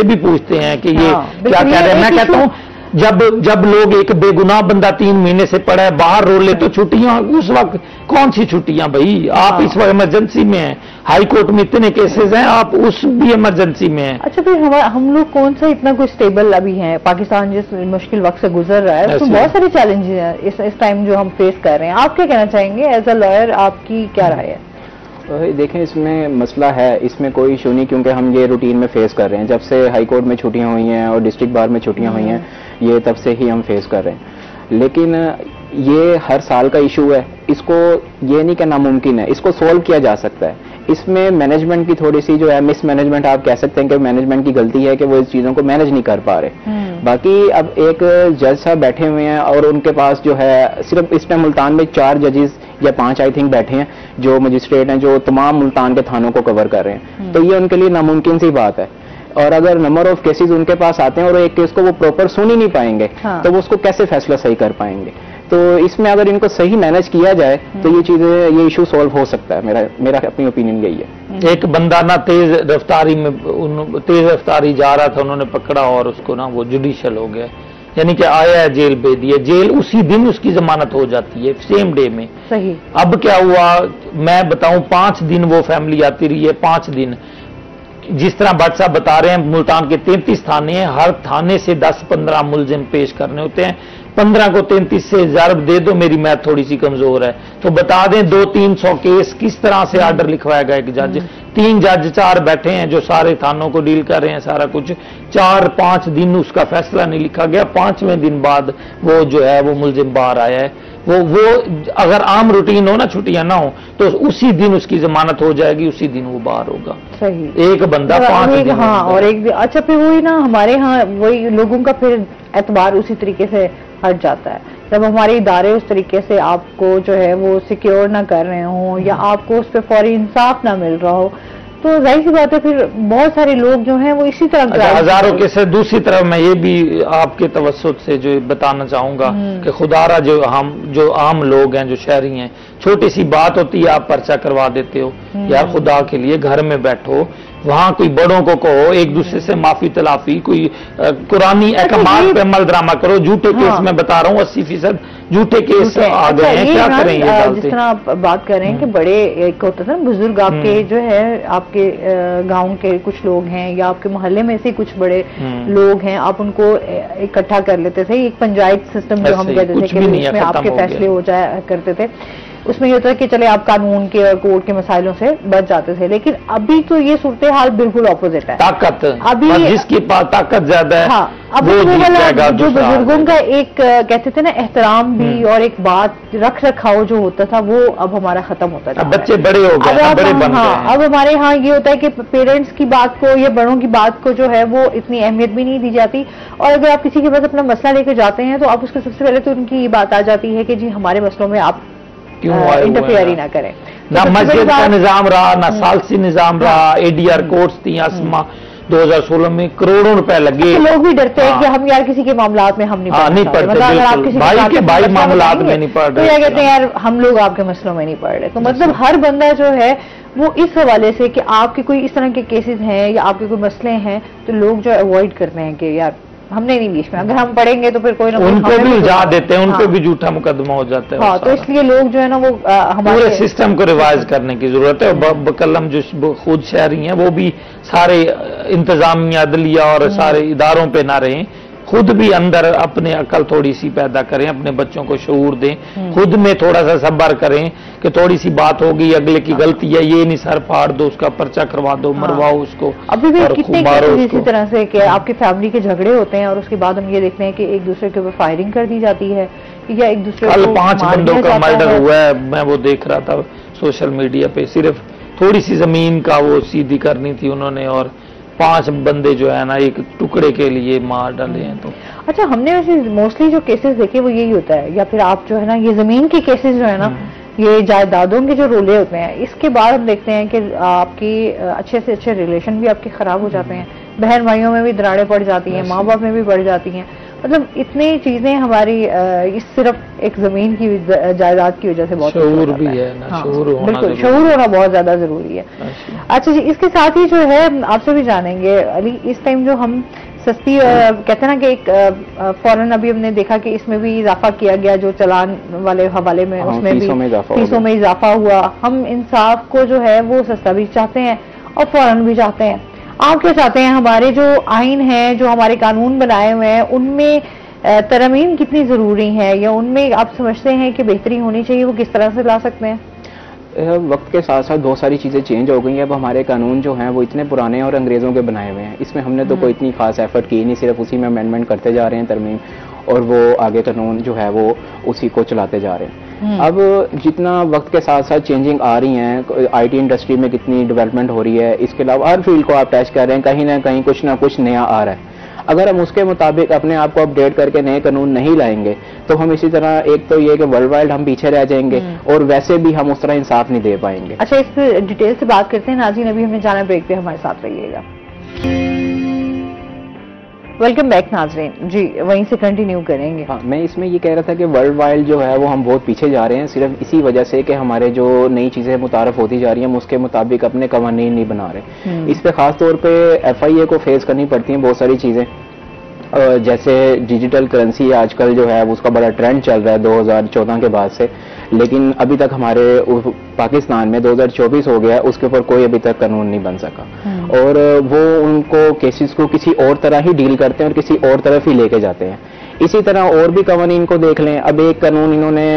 भी पूछते हैं कि ये क्या कह रहे हैं। मैं कहता हूँ जब लोग, एक बेगुनाह बंदा 3 महीने से पड़ा है, बाहर रो ले, तो छुट्टियां उस वक्त कौन सी छुट्टियां भाई? आप इस वक्त इमरजेंसी में हैं, हाई कोर्ट में इतने केसेस हैं, आप उस भी इमरजेंसी में हैं। अच्छा, फिर हम लोग कौन सा इतना कुछ स्टेबल अभी हैं? पाकिस्तान जिस मुश्किल वक्त से गुजर रहा है, तो बहुत सारे चैलेंजेस हैं इस टाइम जो हम फेस कर रहे हैं। आप क्या कहना चाहेंगे एज अ लॉयर, आपकी क्या राय है? देखें, इसमें मसला है, इसमें कोई इशू नहीं, क्योंकि हम ये रूटीन में फेस कर रहे हैं। जब से हाई कोर्ट में छुट्टियां हुई हैं और डिस्ट्रिक्ट बार में छुट्टियां हुई हैं, ये तब से ही हम फेस कर रहे हैं। लेकिन ये हर साल का इशू है, इसको ये नहीं कि नामुमकिन है, इसको सोल्व किया जा सकता है। इसमें मैनेजमेंट की थोड़ी सी जो है मिस मैनेजमेंट आप कह सकते हैं कि मैनेजमेंट की गलती है कि वो इस चीज़ों को मैनेज नहीं कर पा रहे। बाकी अब एक जज साहब बैठे हुए हैं और उनके पास जो है सिर्फ इस टाइम मुल्तान में 4 जजेस या 5 आई थिंक बैठे हैं जो मजिस्ट्रेट हैं, जो तमाम मुल्तान के थानों को कवर कर रहे हैं। तो ये उनके लिए नामुमकिन सी बात है। और अगर नंबर ऑफ केसेस उनके पास आते हैं और एक केस को वो प्रॉपर सुन ही नहीं पाएंगे, तो वो उसको कैसे फैसला सही कर पाएंगे? तो इसमें अगर इनको सही मैनेज किया जाए तो ये चीजें, ये इशू सॉल्व हो सकता है। मेरा अपनी ओपिनियन यही है। एक बंदा ना तेज रफ्तारी जा रहा था, उन्होंने पकड़ा और उसको ना वो जुडिशियल हो गया, यानी कि आया है, जेल भेज दिया, जेल उसी दिन उसकी जमानत हो जाती है, सेम डे में। सही। अब क्या हुआ मैं बताऊं, 5 दिन वो फैमिली आती रही है, 5 दिन। जिस तरह भट्ट साहब बता रहे हैं, मुल्तान के 33 थाने हैं, हर थाने से 10-15 मुलजिम पेश करने होते हैं। 15 को 33 से ज़रब दे दो, मेरी मैथ थोड़ी सी कमजोर है, तो बता दें 200-300 केस किस तरह से आर्डर लिखवाएगा एक जज। 3 जज 4 बैठे हैं जो सारे थानों को डील कर रहे हैं, सारा कुछ। 4-5 दिन उसका फैसला नहीं लिखा गया, 5वें दिन बाद वो जो है वो मुलजिम बाहर आया है। वो अगर आम रूटीन हो ना, छुट्टियां ना हो, तो उसी दिन उसकी जमानत हो जाएगी, उसी दिन वो बाहर होगा। सही। एक बंदा 5 दिन। हाँ, और एक दिन। अच्छा, फिर वही ना, हमारे यहाँ वही लोगों का फिर एतबार उसी तरीके से हट जाता है। जब हमारे इदारे उस तरीके से आपको जो है वो सिक्योर ना कर रहे हों या आपको उस पर फौरी इंसाफ ना मिल रहा हो, तो जाहिर सी बात है फिर बहुत सारे लोग जो हैं वो इसी तरह हजारों के से। दूसरी तरफ मैं ये भी आपके तवज्जुह से जो बताना चाहूंगा कि खुदारा जो आम लोग हैं, जो शहरी हैं, छोटी सी बात होती है, आप पर्चा करवा देते हो। यार खुदा के लिए घर में बैठो, वहां कोई बड़ों को कहो, एक दूसरे से माफी तलाफी, कोई कुरानी अहकामात पे अमल ड्रामा करो। झूठे केस में बता रहा हूँ 80% झूठे केस आ गए हैं, क्या करें ये? जिस तरह आप बात कर रहे हैं कि बड़े एक होता था ना बुजुर्ग, आपके जो है आपके गांव के कुछ लोग हैं या आपके मोहल्ले में से कुछ बड़े लोग हैं, आप उनको इकट्ठा कर लेते थे, एक पंचायत सिस्टम जो हम कहते थे कि उसमें आपके फैसले हो जाया करते थे। उसमें ये होता है कि चले आप कानून के और कोर्ट के मसाइलों से बच जाते थे। लेकिन अभी तो ये सूरत हाल बिल्कुल ऑपोजिट है। ताकत, अभी जिसके पास ताकत ज्यादा है, हाँ, अभी वो वाला जो बुजुर्गों का एक कहते थे ना एहतराम भी और एक बात रख रखाव जो होता था, वो अब हमारा खत्म होता था। बच्चे बड़े हो गए, बड़े बन गए हैं। अब हमारे यहाँ ये होता है कि पेरेंट्स की बात को या बड़ों की बात को जो है वो इतनी अहमियत भी नहीं दी जाती। और अगर आप किसी के पास अपना मसला लेकर जाते हैं तो आप उसको सबसे पहले तो उनकी ये बात आ जाती है कि जी हमारे मसलों में आप क्यों इंटरफेयर ही ना करें। ना मस्जिद का निजाम रहा, ना सालसी निजाम रहा, एडीआर कोर्ट्स थी आसमा 2016 में करोड़ों रुपए लगे। तो लोग भी डरते हैं कि हम यार किसी के मामलात में हम नहीं पढ़ते, मतलब अगर आप किसी भाई के भाई मामलात में नहीं पढ़ रहे, तो क्या कहते हैं यार हम लोग आपके मसलों में नहीं पढ़ रहे। तो मतलब हर बंदा जो है वो इस हवाले से कि आपके कोई इस तरह के केसेस हैं या आपके कोई मसले हैं, तो लोग जो अवॉइड करते हैं कि यार हमने नहीं बीच में, अगर हम पढ़ेंगे तो फिर कोई ना कोई उनको भी उलझा देते हैं, उनको भी झूठा मुकदमा हो जाता है। हाँ, तो इसलिए लोग जो है ना वो हमारे पूरे सिस्टम को रिवाइज करने की जरूरत है। बकलम जो खुद शहरी हैं वो भी सारे इंतजामिया, अदलिया और सारे इदारों पे ना रहें, खुद भी अंदर अपने अकल थोड़ी सी पैदा करें, अपने बच्चों को शऊर दें, खुद में थोड़ा सा सब्र करें कि थोड़ी सी बात होगी, अगले की गलती है, ये नहीं सर फाड़ दो, उसका पर्चा करवा दो, मरवाओ उसको। अभी भी कितने इसी तरह से कि आपके फैमिली के झगड़े होते हैं और उसके बाद हम ये देखते हैं कि एक दूसरे के ऊपर फायरिंग कर दी जाती है या एक दूसरे कल 5 बंदों का मर्डर हुआ है, मैं वो देख रहा था सोशल मीडिया पे। सिर्फ थोड़ी सी जमीन का वो सीधी करनी थी उन्होंने और 5 बंदे जो है ना एक टुकड़े के लिए मार डाले हैं। तो अच्छा, हमने वैसे मोस्टली जो केसेस देखे वो यही होता है, या फिर आप जो है ना ये जमीन के केसेस जो है ना ये जायदादों के जो रोले होते हैं, इसके बाद हम देखते हैं कि आपकी अच्छे से अच्छे रिलेशन भी आपके खराब हो जाते हैं, बहन भाइयों में भी दरारें पड़ जाती हैं, माँ बाप में भी पड़ जाती हैं। मतलब इतनी चीजें हमारी इस सिर्फ एक जमीन की जायदाद की वजह से बहुत शऊर भी है ना। हाँ, शऊर होना, बिल्कुल शऊर होना बहुत ज्यादा जरूरी है। अच्छा जी, इसके साथ ही जो है आपसे भी जानेंगे अली, इस टाइम जो हम सस्ती कहते हैं ना कि एक फौरन अभी हमने देखा कि इसमें भी इजाफा किया गया, जो चलान वाले हवाले में उसमें भी फीसों में इजाफा हुआ। हम इंसाफ को जो है वो सस्ता भी चाहते हैं और फौरन भी चाहते हैं। आप क्या चाहते हैं? हमारे जो आइन है, जो हमारे कानून बनाए हुए हैं, उनमें तरमीम कितनी जरूरी है, या उनमें आप समझते हैं कि बेहतरी होनी चाहिए, वो किस तरह से ला सकते हैं? वक्त के साथ साथ बहुत सारी चीज़ें चेंज हो गई हैं। अब हमारे कानून जो हैं वो इतने पुराने और अंग्रेज़ों के बनाए हुए हैं, इसमें हमने तो कोई इतनी खास एफर्ट की नहीं, सिर्फ उसी में अमेंडमेंट करते जा रहे हैं, तरमीम, और वो आगे कानून जो है वो उसी को चलाते जा रहे हैं। अब जितना वक्त के साथ साथ चेंजिंग आ रही हैं, आईटी इंडस्ट्री में कितनी डेवलपमेंट हो रही है, इसके अलावा हर फील्ड को आप टच कर रहे हैं, कहीं ना कहीं कुछ ना कुछ नया आ रहा है। अगर हम उसके मुताबिक अपने आप को अपडेट करके नए कानून नहीं लाएंगे तो हम इसी तरह, एक तो ये कि वर्ल्ड वाइड हम पीछे रह जाएंगे और वैसे भी हम उस तरह इंसाफ नहीं दे पाएंगे। अच्छा, इस पर डिटेल से बात करते हैं। नाज़रीन, अभी हमें जाना ब्रेक पे, हमारे साथ रहिएगा। वेलकम बैक नाज़रीन जी, वहीं से कंटिन्यू करेंगे। हाँ, मैं इसमें ये कह रहा था कि वर्ल्ड वाइड जो है वो हम बहुत पीछे जा रहे हैं, सिर्फ इसी वजह से कि हमारे जो नई चीज़ें मुतारफ होती जा रही हैं हम उसके मुताबिक अपने कवानीन नहीं बना रहे। इस पे खास तौर पे FIA को फेस करनी पड़ती हैं बहुत सारी चीज़ें, जैसे डिजिटल करेंसी आजकल जो है उसका बड़ा ट्रेंड चल रहा है 2014 के बाद से, लेकिन अभी तक हमारे पाकिस्तान में 2024 हो गया, उसके ऊपर कोई अभी तक कानून नहीं बन सका, और वो उनको केसेस को किसी और तरह ही डील करते हैं और किसी और तरफ ही लेके जाते हैं। इसी तरह और भी कानून को देख लें। अब एक कानून इन्होंने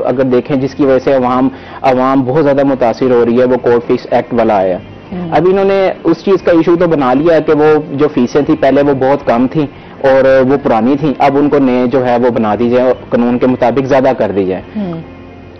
अगर देखें जिसकी वजह से अवाम बहुत ज्यादा मुतासिर हो रही है, वो कोर्ट फीस एक्ट वाला आया। अब इन्होंने उस चीज का इशू तो बना लिया कि वो जो फीसें थी पहले वो बहुत कम थी और वो पुरानी थी, अब उनको नए जो है वो बना दी जाए, कानून के मुताबिक ज्यादा कर दी जाए।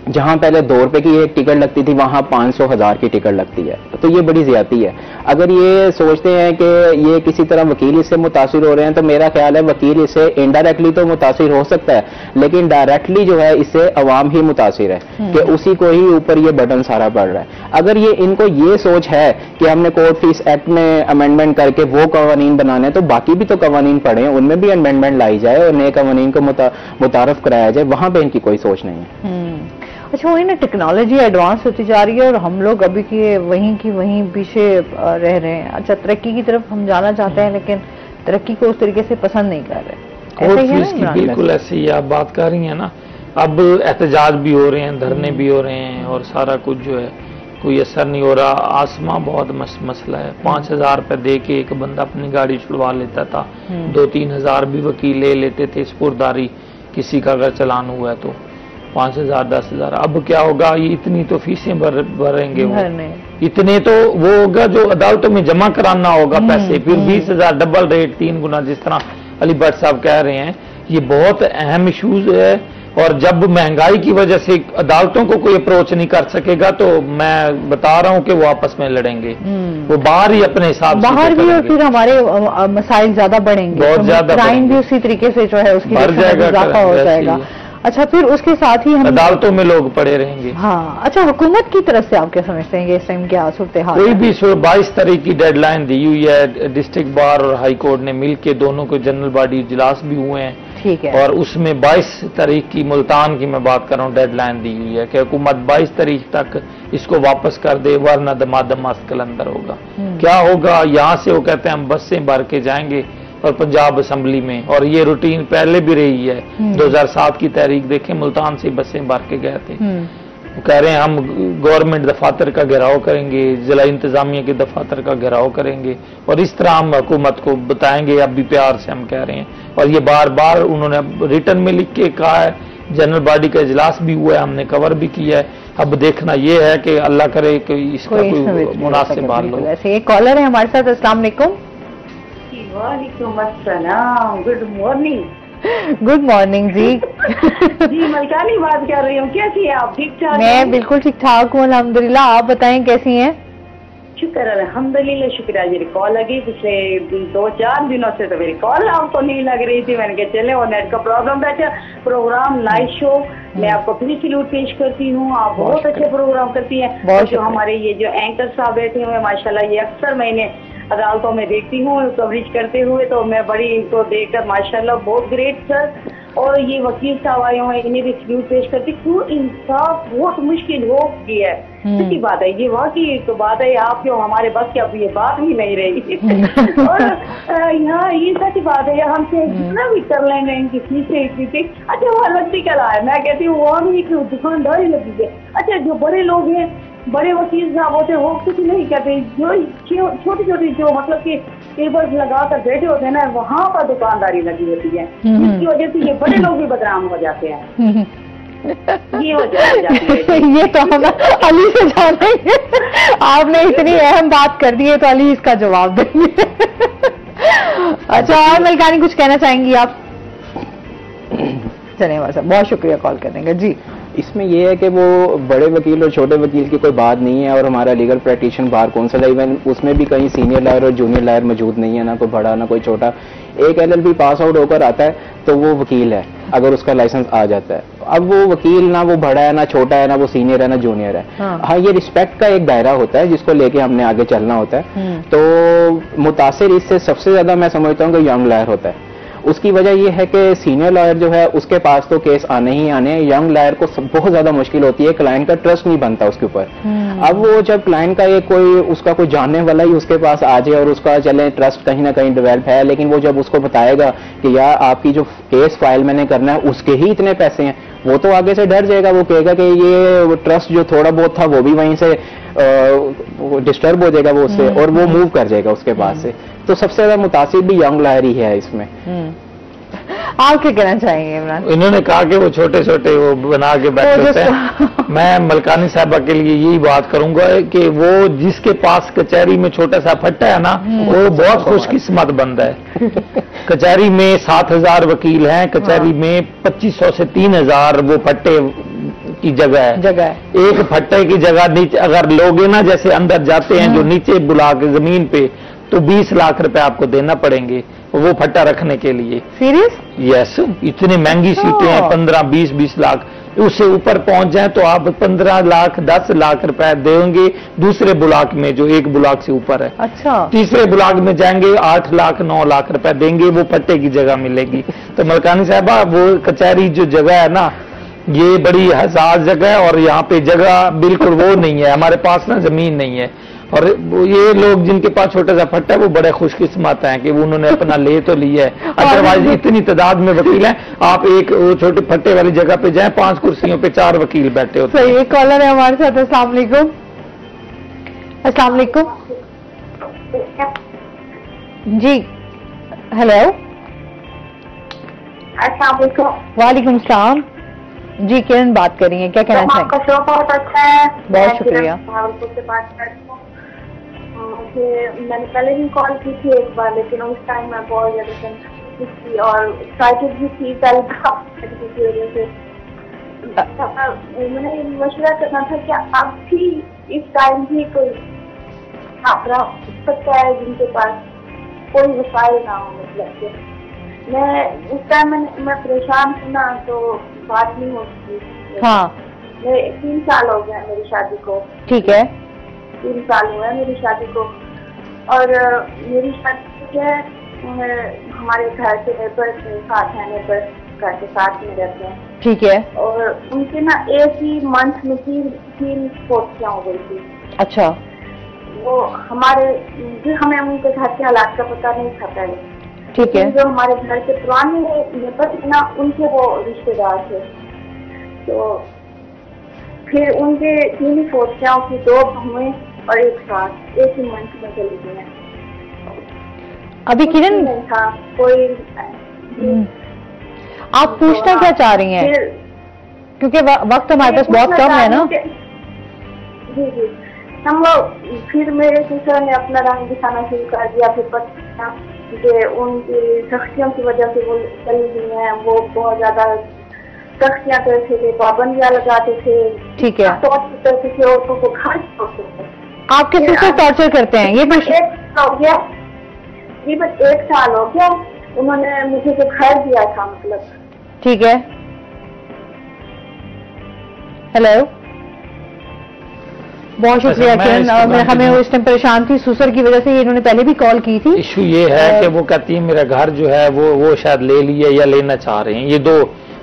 जहां पहले 2 रुपए की एक टिकट लगती थी वहां 500,000 की टिकट लगती है, तो ये बड़ी ज्यादती है। अगर ये सोचते हैं कि ये किसी तरह वकील इससे मुतासिर हो रहे हैं, तो मेरा ख्याल है वकील इससे इनडायरेक्टली तो मुतासिर हो सकता है, लेकिन डायरेक्टली जो है इससे अवाम ही मुतासिर है कि उसी को ही ऊपर ये बटन सारा पड़ रहा है। अगर ये इनको ये सोच है कि हमने कोर्ट फीस एक्ट में अमेंडमेंट करके वो कवानीन बनाने, तो बाकी भी तो कवानीन पड़े हैं, उनमें भी अमेंडमेंट लाई जाए और नए कवानीन को मुतारफ कराया जाए, वहां पे इनकी कोई सोच नहीं है। अच्छा, वही ना, टेक्नोलॉजी एडवांस होती जा रही है और हम लोग अभी की वहीं पीछे रह रहे हैं। अच्छा, तरक्की की तरफ हम जाना चाहते हैं लेकिन तरक्की को उस तरीके से पसंद नहीं कर रहे। कोर्ट फीस की बिल्कुल ऐसे ही आप बात कर रही हैं ना। अब एहतजाज भी हो रहे हैं, धरने भी हो रहे हैं और सारा कुछ जो है कोई असर नहीं हो रहा। आसमां बहुत मसला है। 5,000 रुपये दे के एक बंदा अपनी गाड़ी छुड़वा लेता था, 2-3 हज़ार भी वकील ले लेते थे स्पुरदारी, किसी का अगर चलान हुआ है तो 5,000 10,000। अब क्या होगा, ये इतनी तो फीसें भरेंगे वो, इतने तो वो होगा जो अदालतों में जमा कराना होगा पैसे, फिर 20,000 डबल रेट, 3 गुना, जिस तरह अली भट्ट साहब कह रहे हैं। ये बहुत अहम इशूज है और जब महंगाई की वजह से अदालतों को कोई अप्रोच नहीं कर सकेगा तो मैं बता रहा हूं कि वो आपस में लड़ेंगे, वो बाहर ही अपने हिसाब से बाहर भी, और फिर हमारे मसाइल ज्यादा बढ़ेंगे, बहुत ज्यादा, क्राइम भी उसी तरीके से जो है उसकी इजाफा हो जाएगा। अच्छा, फिर उसके साथ ही हम अदालतों में लोग पड़े रहेंगे। हाँ, अच्छा, हुकूमत की तरफ से आप क्या समझते हैं इस टाइम क्या सूरत हाल? कोई भी 22 तारीख की डेडलाइन दी हुई है, डिस्ट्रिक्ट बार और हाई कोर्ट ने मिलकर दोनों को जनरल बॉडी इजलास भी हुए हैं, ठीक है, और उसमें 22 तारीख की मुल्तान की मैं बात कर रहा हूँ डेडलाइन दी हुई है कि हुकूमत 22 तारीख तक इसको वापस कर दे, वरना दमादम कलंदर होगा। क्या होगा, यहाँ से वो कहते हैं हम बसें भर के जाएंगे और पंजाब असम्बली में, और ये रूटीन पहले भी रही है। 2007 की तारीख देखें, मुल्तान से बसें भर के गए थे। वो कह रहे हैं हम गवर्नमेंट दफातर का घेराव करेंगे, जिला इंतजामिया के दफातर का घेराव करेंगे, और इस तरह हम हुकूमत को बताएंगे। अब भी प्यार से हम कह रहे हैं, और ये बार बार उन्होंने रिटर्न में लिख के कहा है। जनरल बॉडी का इजलास भी हुआ है, हमने कवर भी किया है। अब देखना ये है कि अल्लाह करे कि इसका कोई मुनासिब हल हो। वैसे एक कॉलर है हमारे साथ। अस्सलाम वालेकुम। वालेकुम अस्सलाम, गुड मॉर्निंग। गुड मॉर्निंग जी। जी, मलकानी बात कर रही हूँ, कैसी हैं आप? ठीक ठाक? मैं बिल्कुल ठीक ठाक हूँ अल्हम्दुलिल्लाह, आप बताएं कैसी हैं? शुक्र अल्हम्दुलिल्लाह, शुक्र आज मेरी कॉल लगी। पिछले 2-4 दिनों से तो मेरी कॉल आपको नहीं लग रही थी। मैंने कहा चले और नेट का प्रॉब्लम बैठा। प्रोग्राम लाइव शो मैं आपको फ्री सैल्यूट पेश करती हूँ। आप बहुत अच्छे प्रोग्राम करती हैं। जो हमारे ये जो एंकर साहब बैठे हुए माशाल्लाह, ये अक्सर मैंने अदालतों में देखती हूँ कवरेज करते हुए, तो मैं बड़ी इनको देखकर माशाल्लाह बहुत ग्रेट सर। और ये वकील साहब आए हुए हैं, इन्हें भी सैल्यूट पेश करती। क्यों इंसाफ बहुत मुश्किल हो गया है, सच्ची बात है ये, वाकई तो बात है। आप जो हमारे बस की अब ये बात भी नहीं रही और यहाँ ये सच बात है, हमसे जितना भी कर लेंगे इनकी फीसें इतनी। अच्छा वो लगती कला है, मैं कहती हूँ वो भी दुकानदारी लगी है। अच्छा जो बड़े लोग हैं, बड़े वकील साहब होते वो कुछ नहीं कहते, जो छोटी छोटी जो मतलब कि टेबल्स लगा कर बैठे होते हैं ना, वहाँ पर दुकानदारी लगी होती है, जिसकी वजह से ये बड़े लोग भी बदनाम हो जाते हैं। ये हो जाती है। ये तो हम अली से जानेंगे। आपने इतनी अहम बात कर दी है तो अली इसका जवाब देंगे। अच्छा और मलकानी कुछ कहना चाहेंगी आप? चलिए बहुत शुक्रिया कॉल करने का जी। इसमें यह है कि वो बड़े वकील और छोटे वकील की कोई बात नहीं है, और हमारा लीगल प्रैक्टिशन बार कौंसिल इवन उसमें भी कहीं सीनियर लॉयर और जूनियर लॉयर मौजूद नहीं है, ना कोई बड़ा ना कोई छोटा। एक LLB पास आउट होकर आता है तो वो वकील है अगर उसका लाइसेंस आ जाता है। अब वो वकील ना वो बड़ा है ना छोटा है, ना वो सीनियर है ना जूनियर है। हाँ ये रिस्पेक्ट का एक दायरा होता है जिसको लेके हमने आगे चलना होता है। तो मुतासिर इससे सबसे ज्यादा मैं समझता हूँ कि यंग लॉयर होता है। उसकी वजह यह है कि सीनियर लॉयर जो है उसके पास तो केस आने ही आने, यंग लॉयर को बहुत ज्यादा मुश्किल होती है, क्लाइंट का ट्रस्ट नहीं बनता उसके ऊपर। अब वो जब क्लाइंट का ये कोई उसका कोई जानने वाला ही उसके पास आ जाए और उसका चले ट्रस्ट कहीं ना कहीं डेवलप है, लेकिन वो जब उसको बताएगा कि यार आपकी जो केस फाइल मैंने करना है उसके ही इतने पैसे हैं, वो तो आगे से डर जाएगा। वो कहेगा कि ये ट्रस्ट जो थोड़ा बहुत था वो भी वहीं से डिस्टर्ब हो जाएगा वो उससे, और वो मूव कर जाएगा उसके पास से। तो सबसे ज्यादा मुतासिर भी यंग लॉयर ही है इसमें। आप क्या कहना चाहेंगे इमरान? इन्होंने कहा कि वो छोटे छोटे वो बना के बैठे होते हैं। मैं मलकानी साहबा के लिए यही बात करूंगा कि वो जिसके पास कचहरी में छोटा सा फट्टा है ना, वो बहुत खुशकिस्मत बंदा है। कचहरी में 7,000 वकील हैं, कचहरी में 2500 से 3,000 वो फट्टे की जगह है। एक फट्टे की जगह नीचे अगर लोगे ना, जैसे अंदर जाते हैं जो नीचे बुला के जमीन पे, तो 20 लाख रुपए आपको देना पड़ेंगे वो फट्टा रखने के लिए। सीरियस? यस, इतनी महंगी सीटें हैं, 15, 20 लाख। उससे ऊपर पहुंच जाए तो आप 15 लाख 10 लाख रुपए देंगे दूसरे ब्लॉक में जो एक ब्लॉक से ऊपर है। अच्छा। तीसरे ब्लॉक में जाएंगे 8 लाख 9 लाख रुपए देंगे, वो फट्टे की जगह मिलेगी। तो मलकानी साहबा वो कचहरी जो जगह है ना, ये बड़ी हसास जगह है, और यहाँ पे जगह बिल्कुल वो नहीं है, हमारे पास ना जमीन नहीं है। और ये लोग जिनके पास छोटा सा फट्टा है वो बड़े खुशकिस्मत हैं कि उन्होंने अपना ले तो लिया है। अदरवाइज इतनी तादाद में वकील हैं, आप एक छोटे फट्टे वाली जगह पे जाएं, 5 कुर्सियों पे 4 वकील बैठे होते हैं। सही, एक कॉलर है हमारे साथ। अस्सलाम वालेकुम। अस्सलाम वालेकुम जी। हेलो। अस्सलाम वालेकुम। वालेकुम सलाम जी। किरण बात कर रही हैं, क्या कहना चाहेंगे? आपका शो बहुत अच्छा है। बहुत शुक्रिया। मैंने पहले भी कॉल की थी एक बार, लेकिन उस टाइम मैं बहुत ज्यादा सेंसिटिव थी और एक्साइटेड भी थी पहले की वजह से। मैंने मशवरा करना था कि आप भी इस टाइम भी कोई छात्रा सकता है जिनके पास कोई वसाइल ना हो। मतलब कि मैं उस टाइम मैं परेशान थी ना, तो बात नहीं होती। हाँ। मैं 3 साल हो गए मेरी शादी को। ठीक है। 3 साल हुआ है मेरी शादी को, और मेरी शादी क्या है, हमारे घर से नेबर मेरे साथ है, नेबर घर के साथ में रहते हैं। ठीक है। और उनके ना एक ही मंथ में 3 पोतियां हो गई थी। अच्छा। वो हमारे हमें उनके घर के हालात का पता नहीं था पहले। ठीक है। जो हमारे घर के पुराने नेबर थे ना, उनके वो रिश्तेदार थे। तो फिर उनके 3 पोतियां की 2 बहुएं और एक साथ एक ही मंथ में चली गई हैं। अभी किरण नहीं था कोई। आप पूछना क्या चाह रही हैं? क्योंकि वक्त हमारे पास बहुत कम है ना। जी जी। हम लोग फिर मेरे सिस्टर ने अपना रंग दिखाना शुरू कर दिया। फिर पता कि उनकी सख्तियों की वजह से वो चली गई हैं। वो बहुत ज्यादा सख्तियां करते थे, पाबंदियां लगाते थे। ठीक है। करते थे, औरतों को घर छोड़ते थे। आपके सिस्टर टॉर्चर करते हैं ये बस 1 साल हो गया, उन्होंने मुझे तो घर दिया था मतलब। ठीक है, हेलो, बहुत शुक्रिया किरण। हमें वो इस टाइम परेशान थी सुसर की वजह से, इन्होंने पहले भी कॉल की थी। इशू ये है कि वो कहती है मेरा घर जो है वो शायद ले लिया या लेना चाह रहे हैं। ये दो,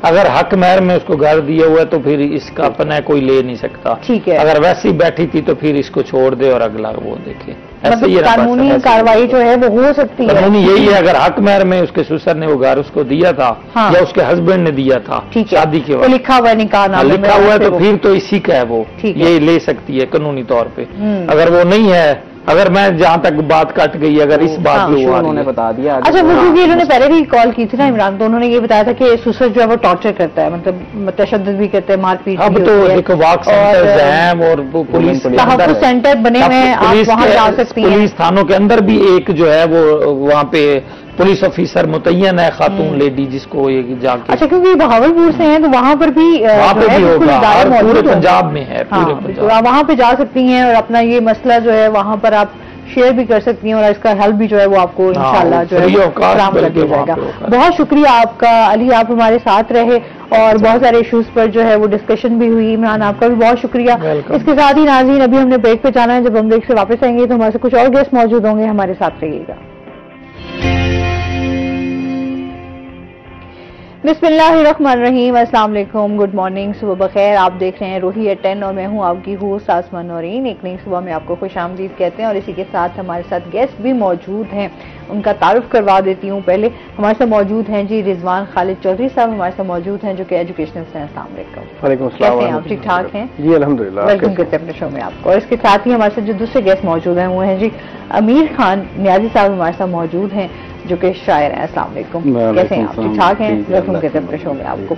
अगर हक महर में उसको घर दिया हुआ है तो फिर इसका अपना कोई ले नहीं सकता। ठीक है, अगर वैसे ही बैठी थी तो फिर इसको छोड़ दे और अगला वो देखे। मतलब कानूनी कार्रवाई जो है वो हो सकती है। कानूनी यही है, अगर हक महर में उसके ससुर ने वो घर उसको दिया था या उसके हस्बैंड ने दिया था शादी के बाद, लिखा हुआ है निकाह, लिखा हुआ है तो फिर तो इसी का है वो, ये ले सकती है कानूनी तौर पे। अगर वो नहीं है, अगर मैं जहाँ तक बात कट गई, अगर इस बात पे उन्होंने बता दिया। अच्छा, वो क्योंकि इन्होंने पहले भी कॉल की थी ना इमरान, तो उन्होंने ये बताया था कि ससुर जो है वो टॉर्चर करता है, मतलब तशद्दुद भी करते हैं, मारपीट। अब तो देखो वाक सेंटर हैं और पुलिस सेंटर बने हुए हैं, आप वहाँ जा सकती हैं। पुलिस थानों के अंदर भी एक जो है वो वहाँ पे पुलिस ऑफिसर मुतय्यन है, खातून लेडी, जिसको ये जाके। अच्छा, क्योंकि बहावलपुर से हैं तो वहाँ पर भी होगा, पूरे पंजाब में है, पूरे पंजाब वहाँ पे जा सकती हैं और अपना ये मसला जो है वहाँ पर आप शेयर भी कर सकती हैं और इसका हेल्प भी जो है वो आपको इंशाल्लाह जो है फराहम कर दिया जाएगा। बहुत शुक्रिया आपका अली, आप हमारे साथ रहे और बहुत सारे इश्यूज पर जो है वो डिस्कशन भी हुई। इमरान, आपका भी बहुत शुक्रिया। इसके साथ ही नाज़रीन, अभी हमने ब्रेक पे जाना है, जब हम ब्रेक से वापस आएंगे तो हमारे कुछ और गेस्ट मौजूद होंगे, हमारे साथ रहिएगा। बिस्मिल्लाहिर्रहमानिर्रहीम, अस्सलाम वालेकुम, गुड मॉर्निंग, सुबह बखैर। आप देख रहे हैं रूही एट 10 और मैं हूं आपकी होस्ट आसमा नौरीन। एक नई सुबह में आपको खुशामदीद कहते हैं और इसी के साथ हमारे साथ गेस्ट भी मौजूद हैं, उनका तारुफ करवा देती हूं। पहले हमारे साथ मौजूद हैं जी रिजवान खालिद चौधरी साहब, हमारे साथ मौजूद हैं जो कि एजुकेशनिस्ट हैं। अस्सलाम वालेकुम, कैसे हैं आप? ठीक ठाक हैं जी, अल्हम्दुलिल्लाह। वेलकम करते हैं अपने शो में आपको। और इसके साथ ही हमारे साथ जो दूसरे गेस्ट मौजूद हैं वो हैं जी अमीर खान नियाजी साहब, हमारे साथ मौजूद हैं जो कि शायर हैं। अस्सलाम वालेकुम, कैसे हैं आप? ठीक ठाक हैं? वेलकम करते हैं अपने शो में आपको।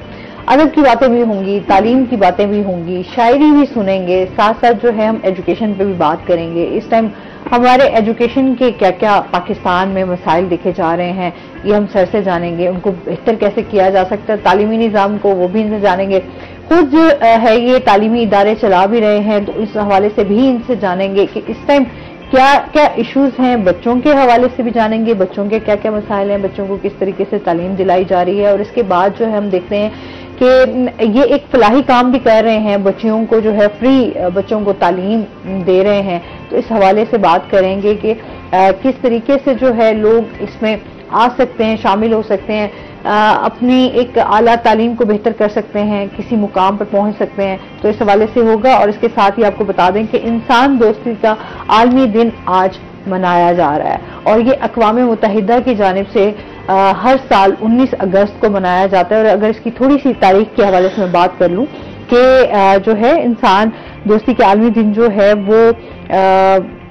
अदब की बातें भी होंगी, तालीम की बातें भी होंगी, शायरी भी सुनेंगे, साथ साथ जो है हम एजुकेशन पे भी बात करेंगे। इस टाइम हमारे एजुकेशन के क्या क्या पाकिस्तान में मसाइल देखे जा रहे हैं ये हम सर से जानेंगे, उनको बेहतर कैसे किया जा सकता है तालीमी निज़ाम को, वो भी इनसे जानेंगे। खुद जो है ये तालीमी इदारे चला भी रहे हैं तो इस हवाले से भी इनसे जानेंगे कि इस टाइम क्या क्या इश्यूज हैं, बच्चों के हवाले से भी जानेंगे, बच्चों के क्या क्या मसाइल हैं, बच्चों को किस तरीके से तालीम दिलाई जा रही है। और इसके बाद जो है हम देखते हैं कि ये एक फलाही काम भी कर रहे हैं, बच्चियों को जो है फ्री बच्चों को तालीम दे रहे हैं। तो इस हवाले से बात करेंगे कि किस तरीके से जो है लोग इसमें आ सकते हैं, शामिल हो सकते हैं, अपनी एक आला तालीम को बेहतर कर सकते हैं, किसी मुकाम पर पहुंच सकते हैं। तो इस हवाले से होगा। और इसके साथ ही आपको बता दें कि इंसान दोस्ती का आलमी दिन आज मनाया जा रहा है और ये अक़वाम मुत्तहिदा की जानिब से हर साल 19 अगस्त को मनाया जाता है। और अगर इसकी थोड़ी सी तारीख के हवाले से मैं बात कर लूँ कि जो है इंसान दोस्ती के आलमी दिन जो है वो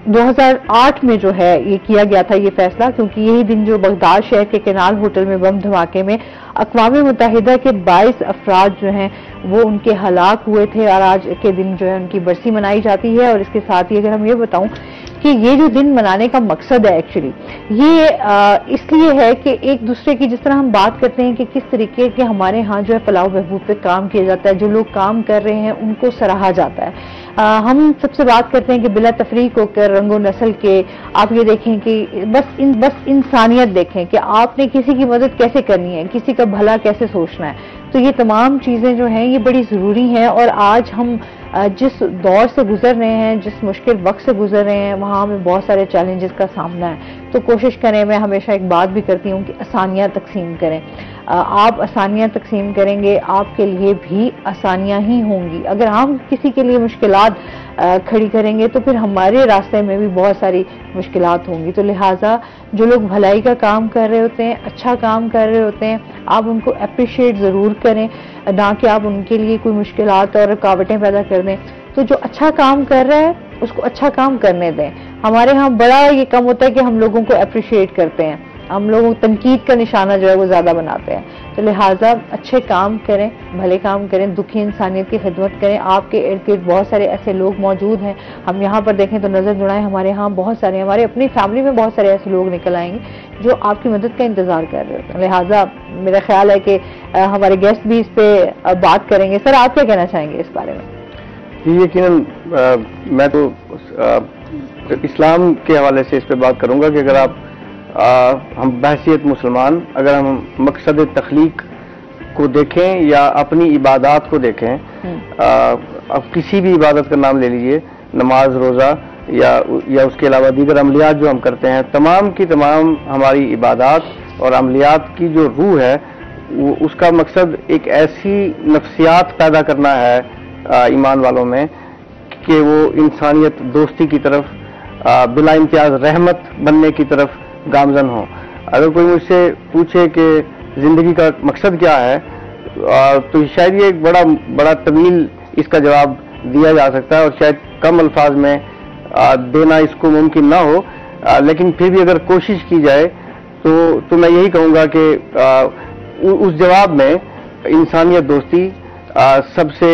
2008 में जो है ये किया गया था ये फैसला, क्योंकि यही दिन जो बगदाद शहर के केनाल होटल में बम धमाके में अक़वाम मुत्तहिदा के 22 अफराद जो हैं वो उनके हलाक हुए थे और आज के दिन जो है उनकी बरसी मनाई जाती है। और इसके साथ ही अगर हम ये बताऊं कि ये जो दिन मनाने का मकसद है एक्चुअली ये इसलिए है कि एक दूसरे की, जिस तरह हम बात करते हैं कि किस तरीके के हमारे यहाँ जो है फलाह बहबूद पे काम किया जाता है, जो लोग काम कर रहे हैं उनको सराहा जाता है। हम सबसे बात करते हैं कि बिला तफरीक होकर रंगो नस्ल के आप ये देखें कि बस इंसानियत देखें कि आपने किसी की मदद कैसे करनी है, किसी का भला कैसे सोचना है। तो ये तमाम चीज़ें जो हैं ये बड़ी ज़रूरी हैं। और आज हम जिस दौर से गुजर रहे हैं, जिस मुश्किल वक्त से गुजर रहे हैं, वहाँ हमें बहुत सारे चैलेंजेस का सामना है। तो कोशिश करें, मैं हमेशा एक बात भी करती हूँ कि आसानियाँ तकसीम करें। आप आसानियाँ तकसीम करेंगे आपके लिए भी आसानियाँ ही होंगी। अगर हम किसी के लिए मुश्किलात खड़ी करेंगे तो फिर हमारे रास्ते में भी बहुत सारी मुश्किलात होंगी। तो लिहाजा जो लोग भलाई का काम कर रहे होते हैं, अच्छा काम कर रहे होते हैं, आप उनको अप्रिशिएट ज़रूर करें, ना कि आप उनके लिए कोई मुश्किलात और रुकावटें पैदा कर दें। तो जो अच्छा काम कर रहा है उसको अच्छा काम करने दें। हमारे यहाँ बड़ा ये कम होता है कि हम लोगों को अप्रिशिएट करते हैं, हम लोगों तनकीद का निशाना जो है वो ज़्यादा बनाते हैं। तो लिहाजा अच्छे काम करें, भले काम करें, दुखी इंसानियत की खिदमत करें। आपके इर्द गिर्द बहुत सारे ऐसे लोग मौजूद हैं, हम यहाँ पर देखें तो नज़र जुड़ाएं, हमारे यहाँ बहुत सारे, हमारे अपनी फैमिली में बहुत सारे ऐसे लोग निकल आएंगे जो आपकी मदद का इंतज़ार कर रहे होते हैं। लिहाजा मेरा ख्याल है कि हमारे गेस्ट भी इस पर बात करेंगे। सर, आप क्या कहना चाहेंगे इस बारे में? जी, यकीनन मैं तो इस्लाम के हवाले से इस पे बात करूंगा कि अगर आप हम बहैसियत मुसलमान अगर हम मकसद तख्लीक को देखें या अपनी इबादत को देखें, अब किसी भी इबादत का नाम ले लीजिए, नमाज, रोज़ा या उसके अलावा दीगर अमलियात जो हम करते हैं, तमाम की तमाम हमारी इबादत और अमलियात की जो रूह है उसका मकसद एक ऐसी नफ्सियात पैदा करना है ईमान वालों में कि वो इंसानियत दोस्ती की तरफ बिला इम्तियाज रहमत बनने की तरफ गामजन हो। अगर कोई मुझसे पूछे कि जिंदगी का मकसद क्या है, तो शायद ये एक बड़ा तवील इसका जवाब दिया जा सकता है और शायद कम अल्फाज में देना इसको मुमकिन ना हो, लेकिन फिर भी अगर कोशिश की जाए तो मैं यही कहूँगा कि उस जवाब में इंसानियत दोस्ती सबसे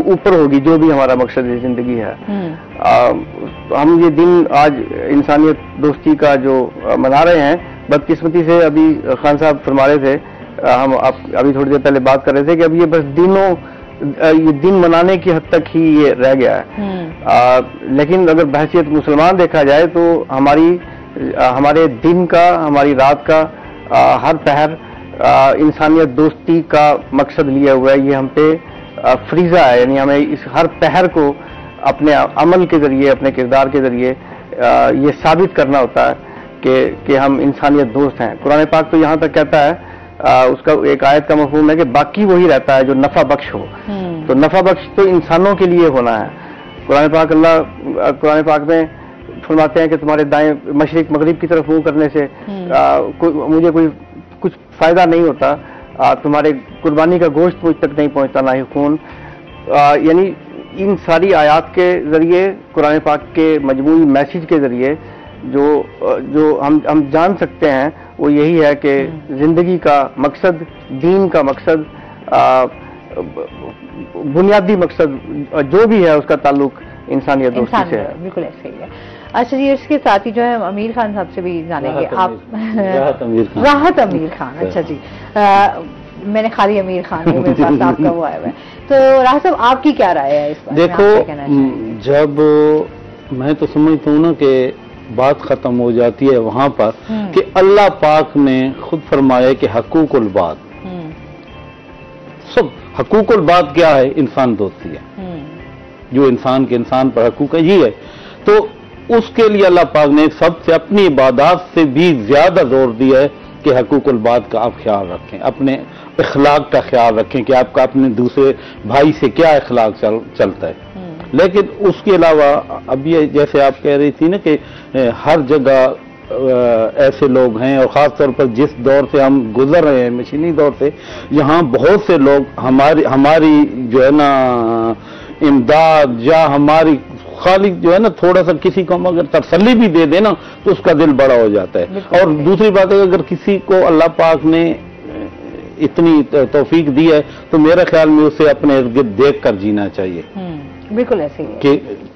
ऊपर होगी, जो भी हमारा मकसद ज़िंदगी है। हम ये दिन आज इंसानियत दोस्ती का जो मना रहे हैं, बदकिस्मती से अभी खान साहब फरमा रहे थे, हम अभी थोड़ी देर पहले बात कर रहे थे कि अब ये बस ये दिन मनाने की हद तक ही ये रह गया है। लेकिन अगर बहैसियत मुसलमान देखा जाए तो हमारे दिन का, हमारी रात का हर पहर इंसानियत दोस्ती का मकसद लिया हुआ है। ये हम पे फ्रीजा है, यानी हमें इस हर पहर को अपने अमल के जरिए, अपने किरदार के जरिए ये साबित करना होता है कि हम इंसानियत दोस्त हैं। कुरान पाक तो यहाँ तक कहता है, उसका एक आयत का मफहूम है कि बाकी वही रहता है जो नफा बख्श हो। तो नफा बख्श तो इंसानों के लिए होना है। कुरान पाक में फरमाते हैं कि तुम्हारे दाएं मशरिक मगरिब की तरफ मुंह करने से मुझे कुछ फायदा नहीं होता, तुम्हारे कुर्बानी का गोश्त मुझ तक नहीं पहुंचता, ना ही खून। यानी इन सारी आयात के जरिए, कुरान पाक के मजमूई मैसेज के जरिए जो हम जान सकते हैं वो यही है कि जिंदगी का मकसद, दीन का मकसद, बुनियादी मकसद जो भी है उसका ताल्लुक इंसानियत दोस्ती से है। बिल्कुल ऐसे ही है। अच्छा जी, इसके साथ ही जो है आमिर खान साहब से भी जानेंगे आप। राहत आमिर खान, अच्छा जी, मैंने खाली आमिर खान मेरे पास आपका वो आया है, तो राहत साहब आपकी क्या राय है इस बारे में? देखो, जब मैं तो समझता हूँ ना कि बात खत्म हो जाती है वहां पर कि अल्लाह पाक ने खुद फरमाया कि हकूकुल बात, सब हकूकुल बात क्या है? इंसान दोस्ती है, जो इंसान के इंसान पर हकूक है ये है। तो उसके लिए अल्लाह पाक ने सबसे अपनी इबादत से भी ज्यादा जोर दिया है कि हकूकुल बात का आप ख्याल रखें, अपने इखलाक का ख्याल रखें कि आपका अपने दूसरे भाई से क्या इखलाक चलता है। लेकिन उसके अलावा अब ये जैसे आप कह रही थी ना कि हर जगह ऐसे लोग हैं, और ख़ास तौर पर जिस दौर से हम गुजर रहे हैं, मशीनी दौर से, यहाँ बहुत से लोग हमारी जो है ना इमदाद या हमारी खाली जो है ना थोड़ा सा किसी को हम अगर तसल्ली भी दे देना तो उसका दिल बड़ा हो जाता है। और दूसरी बात है, अगर किसी को अल्लाह पाक ने इतनी तौफीक दी है तो मेरा ख्याल में उसे अपने इर्द गिर्द देख कर जीना चाहिए। बिल्कुल ऐसे ही कि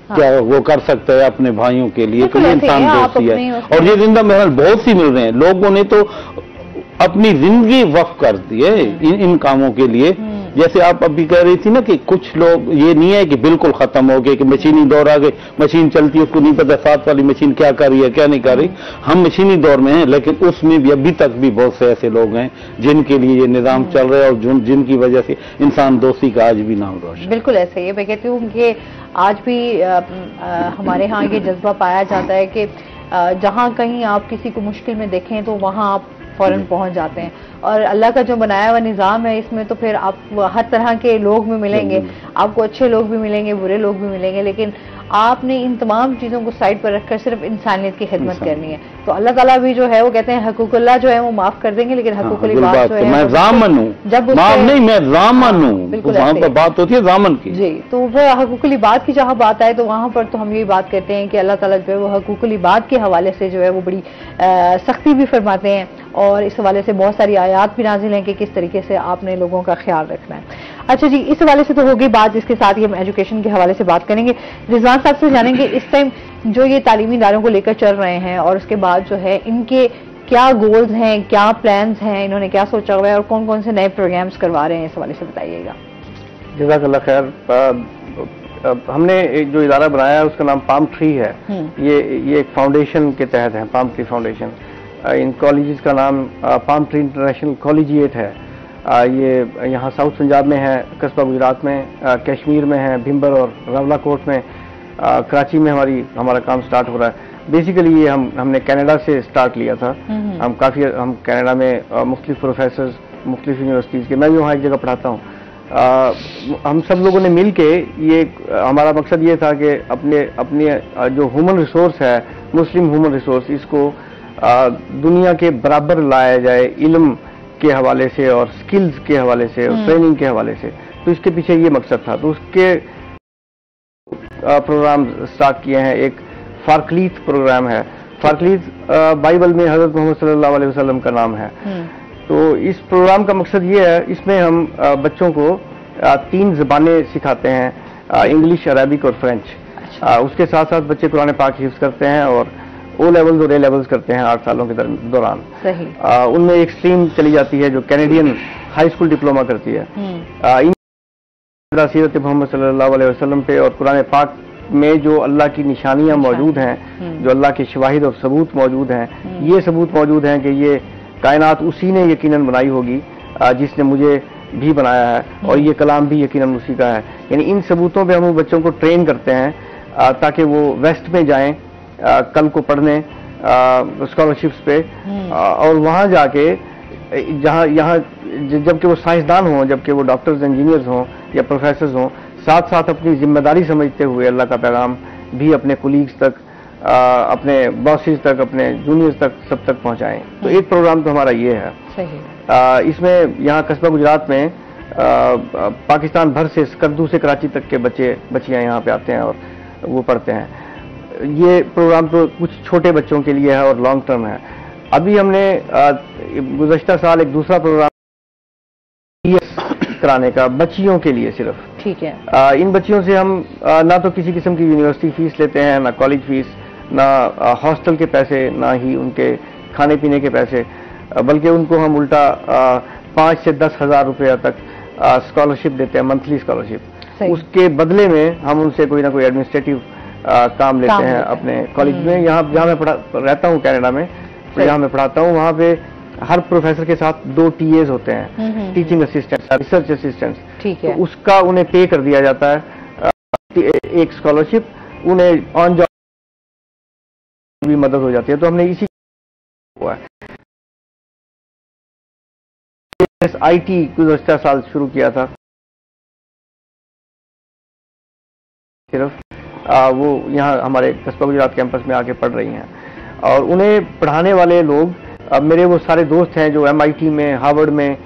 क्या वो कर सकता है अपने भाइयों के लिए, तो इंसान दोस्ती है। और ये जिंदा महल बहुत सी मिल रहे हैं, लोगों ने तो अपनी जिंदगी वक्फ कर दी है इन कामों के लिए। जैसे आप अभी कह रही थी ना कि कुछ लोग, ये नहीं है कि बिल्कुल खत्म हो गए कि मशीनी दौर आ गए, मशीन चलती है उसको नहीं पता साथ वाली मशीन क्या कर रही है क्या नहीं कर रही। हम मशीनी दौर में हैं, लेकिन उसमें भी अभी तक भी बहुत से ऐसे लोग हैं जिनके लिए ये निज़ाम चल रहा है और जिनकी वजह से इंसान दोस्ती का आज भी नाम रोशन। बिल्कुल ऐसे ही मैं कहती हूँ कि आज भी हमारे यहाँ ये जज्बा पाया जाता है कि जहाँ कहीं आप किसी को मुश्किल में देखें तो वहाँ आप फौरन पहुंच जाते हैं। और अल्लाह का जो बनाया हुआ निज़ाम है, इसमें तो फिर आप हर तरह के लोग भी मिलेंगे, आपको अच्छे लोग भी मिलेंगे, बुरे लोग भी मिलेंगे, लेकिन आपने इन तमाम चीज़ों को साइड पर रखकर सिर्फ इंसानियत की खिदमत करनी है। तो अल्लाह ताला भी जो है वो कहते हैं हकूकुल्लाह जो है वो माफ़ कर देंगे, लेकिन हकूकुल इबाद जो है मैं ज़ामन हूं, जब माफ नहीं मैं ज़ामन हूं, वहां पर बात होती है ज़ामन की जी। तो वो हकूकुल इबाद की जहाँ बात आए तो वहां पर तो हम यही बात करते हैं कि अल्लाह ताला जो है वो हकूकुल इबाद के हवाले से जो है वो बड़ी सख्ती भी फरमाते हैं, और इस हवाले से बहुत सारी आयात भी नाजिल हैं कि किस तरीके से आपने लोगों का ख्याल रखना है। अच्छा जी, इस हवाले से तो हो गई बात, जिसके साथ ही हम एजुकेशन के हवाले से बात करेंगे। रिजवान साहब से जानेंगे इस टाइम जो ये तालीमी इदारों को लेकर चल रहे हैं, और उसके बाद जो है इनके क्या गोल्स हैं, क्या प्लान्स हैं, इन्होंने क्या सोचा हुआ है, और कौन कौन से नए प्रोग्राम्स करवा रहे हैं, इस हवाले से बताइएगा। जज़ाकल्लाह खैर। हमने एक जो इदारा बनाया है उसका नाम पाम ट्री है। ये एक फाउंडेशन के तहत है, पाम ट्री फाउंडेशन। इन कॉलेजेस का नाम पाम ट्री इंटरनेशनल कॉलेजिएट है। ये यहाँ साउथ पंजाब में है, कस्बा गुजरात में, कश्मीर में है, भिम्बर और रावलाकोट में, कराची में हमारा काम स्टार्ट हो रहा है। बेसिकली ये हमने कनाडा से स्टार्ट लिया था। हम कनाडा में मुख्तलिफ प्रोफेसर्स, मुख्तलिफ यूनिवर्सिटीज़ के, मैं भी वहाँ एक जगह पढ़ाता हूँ। हम सब लोगों ने मिल के ये हमारा मकसद ये था कि अपने जो ह्यूमन रिसोर्स है, मुस्लिम ह्यूमन रिसोर्स, इसको दुनिया के बराबर लाया जाए इल्म के हवाले से और स्किल्स के हवाले से और ट्रेनिंग के हवाले से। तो इसके पीछे ये मकसद था। तो उसके प्रोग्राम स्टार्ट किए हैं। एक फारकलीत प्रोग्राम है। फारकलीत बाइबल में हजरत मोहम्मद सल्लल्लाहु अलैहि वसल्लम का नाम है। तो इस प्रोग्राम का मकसद ये है, इसमें हम बच्चों को 3 ज़बानें सिखाते हैं, इंग्लिश, अरबिक और फ्रेंच। उसके साथ साथ बच्चे कुरान पाक हिफ्ज़ करते हैं और O लेवल्स और A लेवल्स करते हैं 8 सालों के दौरान। सही। उनमें एक स्ट्रीम चली जाती है जो कैनेडियन हाई स्कूल डिप्लोमा करती है। सीरत मोहम्मद सल्लल्लाहु अलैहि वसल्लम पे और कुरान पाक में जो अल्लाह की निशानियां मौजूद हैं, जो अल्लाह के शवाहिद और सबूत मौजूद हैं, ये सबूत मौजूद हैं कि ये कायनात उसी ने यकीनन बनाई होगी जिसने मुझे भी बनाया है, और ये कलाम भी यकीनन उसी का है। यानी इन सबूतों पे हम बच्चों को ट्रेन करते हैं ताकि वो वेस्ट में जाएं कल को पढ़ने स्कॉलरशिप्स पे, और वहाँ जाके यहाँ जबकि वो साइंसदान हों, जबकि वो डॉक्टर्स, इंजीनियर्स हों या प्रोफेसर्स हों, साथ साथ अपनी जिम्मेदारी समझते हुए अल्लाह का पैगाम भी अपने कुलीग्स तक, अपने बॉसेस तक, अपने जूनियर्स तक, सब तक पहुँचाएं। तो एक प्रोग्राम तो हमारा ये है। सही। इसमें यहाँ कस्बा गुजरात में पाकिस्तान भर से, कद्दू से कराची तक के बच्चियाँ यहाँ पे आते हैं और वो पढ़ते हैं। ये प्रोग्राम तो कुछ छोटे बच्चों के लिए है और लॉन्ग टर्म है। अभी हमने गुज़श्ता साल एक दूसरा प्रोग्राम कराने का, बच्चियों के लिए सिर्फ। ठीक है। इन बच्चियों से हम ना तो किसी किस्म की यूनिवर्सिटी फीस लेते हैं, ना कॉलेज फीस, ना हॉस्टल के पैसे, ना ही उनके खाने पीने के पैसे, बल्कि उनको हम उल्टा 5 से 10 हज़ार रुपया तक स्कॉलरशिप देते हैं, मंथली स्कॉलरशिप। उसके बदले में हम उनसे कोई ना कोई एडमिनिस्ट्रेटिव काम लेते हैं अपने कॉलेज में। जहाँ मैं रहता हूँ कनाडा में, तो जहाँ मैं पढ़ाता हूँ वहाँ पे हर प्रोफेसर के साथ 2 TAs होते हैं, टीचिंग असिस्टेंट, रिसर्च असिस्टेंट्स। ठीक है। तो उसका उन्हें पे कर दिया जाता है एक स्कॉलरशिप, उन्हें ऑन जॉब भी मदद हो जाती है। तो हमने इसी हुआ है IT गुज़श्ता साल शुरू किया था। सिर्फ वो यहाँ हमारे कस्बा गुजरात कैंपस में आके पढ़ रही हैं, और उन्हें पढ़ाने वाले लोग मेरे वो सारे दोस्त हैं जो MIT में, हार्वर्ड में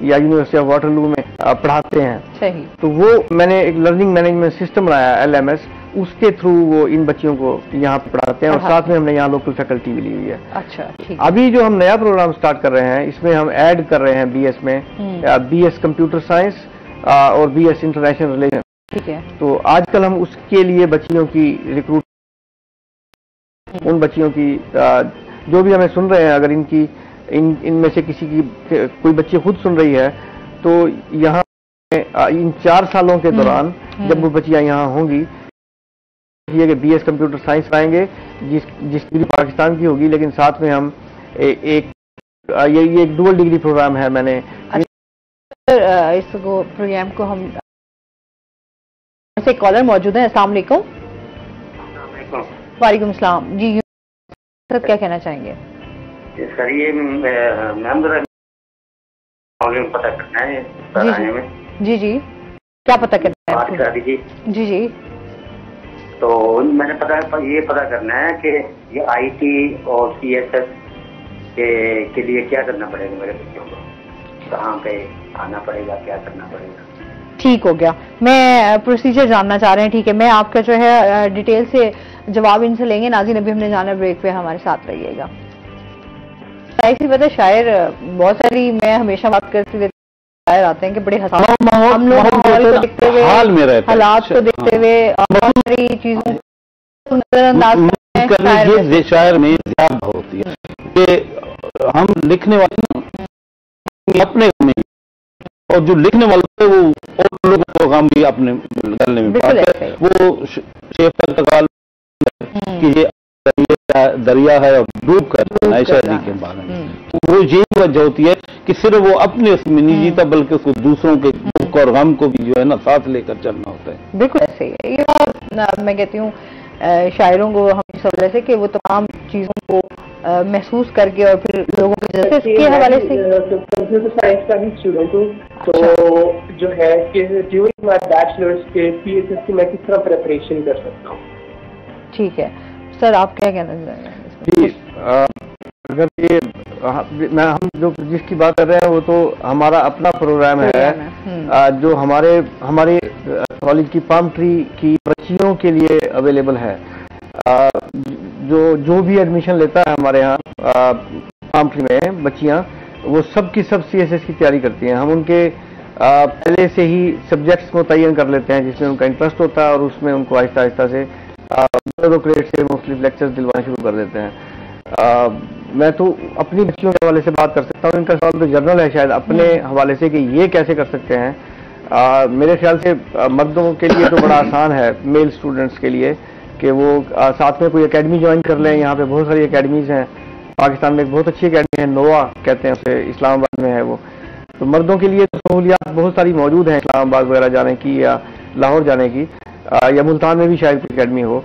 या यूनिवर्सिटी ऑफ वाटरलू में पढ़ाते हैं। सही। तो वो मैंने एक लर्निंग मैनेजमेंट सिस्टम बनाया, LMS, उसके थ्रू वो इन बच्चियों को यहाँ पढ़ाते हैं, और साथ में हमने यहाँ लोकल फैकल्टी भी ली हुई है। अच्छा, ठीक। अभी जो हम नया प्रोग्राम स्टार्ट कर रहे हैं, इसमें हम ऐड कर रहे हैं BS में BS कंप्यूटर साइंस और BS इंटरनेशनल रिलेशन। ठीक है। तो आजकल हम उसके लिए बच्चियों की रिक्रूट, उन बच्चियों की जो भी हमें सुन रहे हैं, अगर इनमें से किसी की कोई बच्ची खुद सुन रही है, तो यहाँ इन 4 सालों के दौरान जब वो बच्चियाँ यहाँ होंगी, ये कि BS कंप्यूटर साइंस लाएंगे, जिस डिग्री पाकिस्तान की होगी, लेकिन साथ में हम ये एक डुअल डिग्री प्रोग्राम है। मैंने इस प्रोग्राम को हम से कॉलर मौजूद है। अस्सलाम वालेकुम। वालेकुम सलाम जी, सर क्या कहना चाहेंगे? सर ये मैम जरा पता करना है। जी जी, क्या पता करना है? बात करा दीजिए। जी जी। तो मैंने ये पता करना है कि ये IT और CSS के लिए क्या करना पड़ेगा मेरे बच्चों को, कहाँ पे आना पड़ेगा, क्या करना पड़ेगा? ठीक हो गया, मैं प्रोसीजर जानना चाह रहे हैं। ठीक है, मैं आपका जो है डिटेल से जवाब इनसे लेंगे। नाज़रीन अभी हमने जाना ब्रेक पे, हमारे साथ रहिएगा। ऐसी पता शायर बहुत सारी, मैं हमेशा बात करती हुए शायर आते हैं कि बड़े हम लोग माहौल को देखते हुए, हालात को देखते हुए बहुत सारी चीजों को नजरअंदाज करते हैं। शायर में ज्यादा होती है कि हम लिखने वाले अपने में, और जो लिखने वाले वो और लोगों को हम भी अपने गले में पाते हैं। वो शेफर का काल कि ये दरिया है और डूब कर ऐसा के बारे में, तो वो यही वजह होती है कि सिर्फ वो अपने उसमें नहीं जीता बल्कि उसको दूसरों के दुख और गम को भी जो है ना साथ लेकर चलना होता है। बिल्कुल ऐसे ही है। ये मैं कहती हूँ शायरों को हम इस हवाले से कि वो तमाम चीजों को महसूस करके और फिर लोगों के जैसे इसके हवाले से कंप्यूटर साइंस का भी स्टूडेंट हूँ, तो जो है कि ड्यूरिंग माय बैचलर्स के PSSC मैं किस तरह प्रिपरेशन कर सकता हूँ? ठीक है सर, आप क्या कहना चाहेंगे? अगर ये हम जो जिसकी बात कर रहे हैं वो तो हमारा अपना प्रोग्राम है जो हमारे कॉलेज की पाम ट्री की बच्चियों के लिए अवेलेबल है। जो भी एडमिशन लेता है हमारे यहाँ पाम ट्री में बच्चियाँ, वो सब की सब CSS की तैयारी करती हैं। हम उनके पहले से ही सब्जेक्ट्स मुतय्यन कर लेते हैं जिसमें उनका इंटरेस्ट होता है और उसमें उनको आहिस्ता आहिस्ता से 2 क्रेडिट से मुख्तलिफ लेक्चर्स दिलवाने शुरू कर देते हैं। मैं तो अपनी बच्चियों के हवाले से बात कर सकता हूँ, इनका सवाल तो जनरल है शायद अपने हवाले से कि ये कैसे कर सकते हैं। मेरे ख्याल से मर्दों के लिए तो बड़ा आसान है, मेल स्टूडेंट्स के लिए, कि वो साथ में कोई एकेडमी ज्वाइन कर लें। यहाँ पे बहुत सारी एकेडमीज हैं, पाकिस्तान में एक बहुत अच्छी एकेडमी है, नोवा कहते हैं उसे, इस्लामाबाद में है वो। तो मर्दों के लिए तो सहूलियात बहुत सारी मौजूद हैं, इस्लामाबाद वगैरह जाने की या लाहौर जाने की, या मुल्तान में भी शायद कोई एकेडमी हो।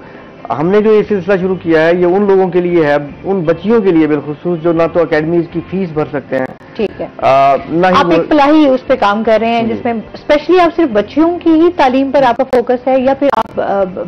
हमने जो ये सिलसिला शुरू किया है ये उन लोगों के लिए है, उन बच्चियों के लिए बिलखुसूस जो ना तो एकेडमीज की फीस भर सकते हैं। ठीक है, आप एक फलाही उस पे काम कर रहे हैं जिसमें स्पेशली आप सिर्फ बच्चियों की ही तालीम पर आपका फोकस है या फिर आप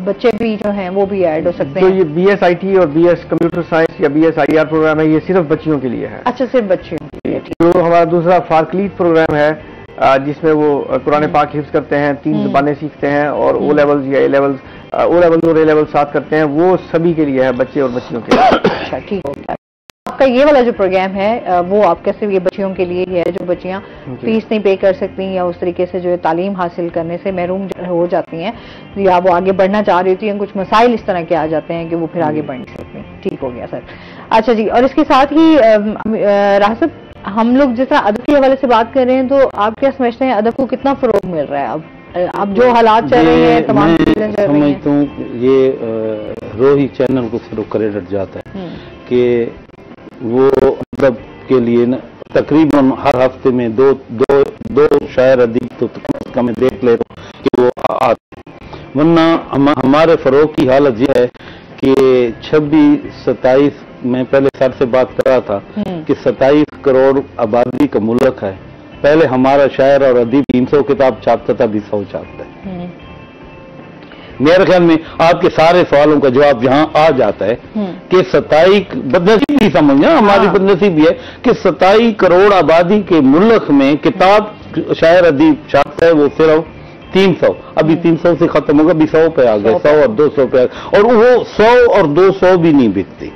बच्चे भी जो हैं वो भी ऐड हो सकते हैं? तो ये BS IT और BS कंप्यूटर साइंस या BS IR प्रोग्राम है, ये सिर्फ बच्चियों के लिए है। अच्छा, सिर्फ बच्चियों के लिए। जो हमारा दूसरा फारकलीद प्रोग्राम है जिसमें वो कुरान पाक हिफ्ज करते हैं, 3 ज़बानें सीखते हैं और O लेवल्स या A लेवल्स, O लेवल्स और A लेवल्स साथ करते हैं, वो सभी के लिए है, बच्चे और बच्चियों के लिए। अच्छा, ठीक है। आपका ये वाला जो प्रोग्राम है वो आपका सिर्फ ये बच्चियों के लिए ही है जो बच्चियां फीस नहीं पे कर सकती या उस तरीके से जो है तालीम हासिल करने से महरूम हो जाती हैं या वो आगे बढ़ना चाह रही होती हैं, कुछ मसाइल इस तरह के आ जाते हैं कि वो फिर आगे बढ़ नहीं सकती। ठीक हो गया सर। अच्छा जी, और इसके साथ ही राहत, हम लोग जिस तरह अदब के हवाले से बात कर रहे हैं, तो आप क्या समझते हैं अदब को कितना फरोग मिल रहा है अब जो हालात चल रही हैं, तमाम चीजें चल रही हैं? समझता हूँ ये रोही चैनल को सिर्फ क्रेडिट जाता है कि वो अदब के लिए न तकरीबन हर हफ्ते में दो शायर अदीब तो कम देख ले कि वो आते, वरना हमारे फरोग की हालत यह है कि 26-27 मैं पहले सर से बात कर रहा था कि 27 करोड़ आबादी का मुल्क है। पहले हमारा शायर और अदीब 300 किताब छापता था, 100 छापता है। मेरे ख्याल में आपके सारे सवालों का जवाब यहाँ आ जाता है कि 27 बदनसीबी समझना हमारी बदनसीबी है कि 27 करोड़ आबादी के मुल्क में किताब शायर अदीब छापता है वो सिर्फ 300। अभी 300 से खत्म होगा, अभी 100 पे आ गए, 100 और 200 पे आ गए, और वो 100 और 200 भी नहीं बिकती।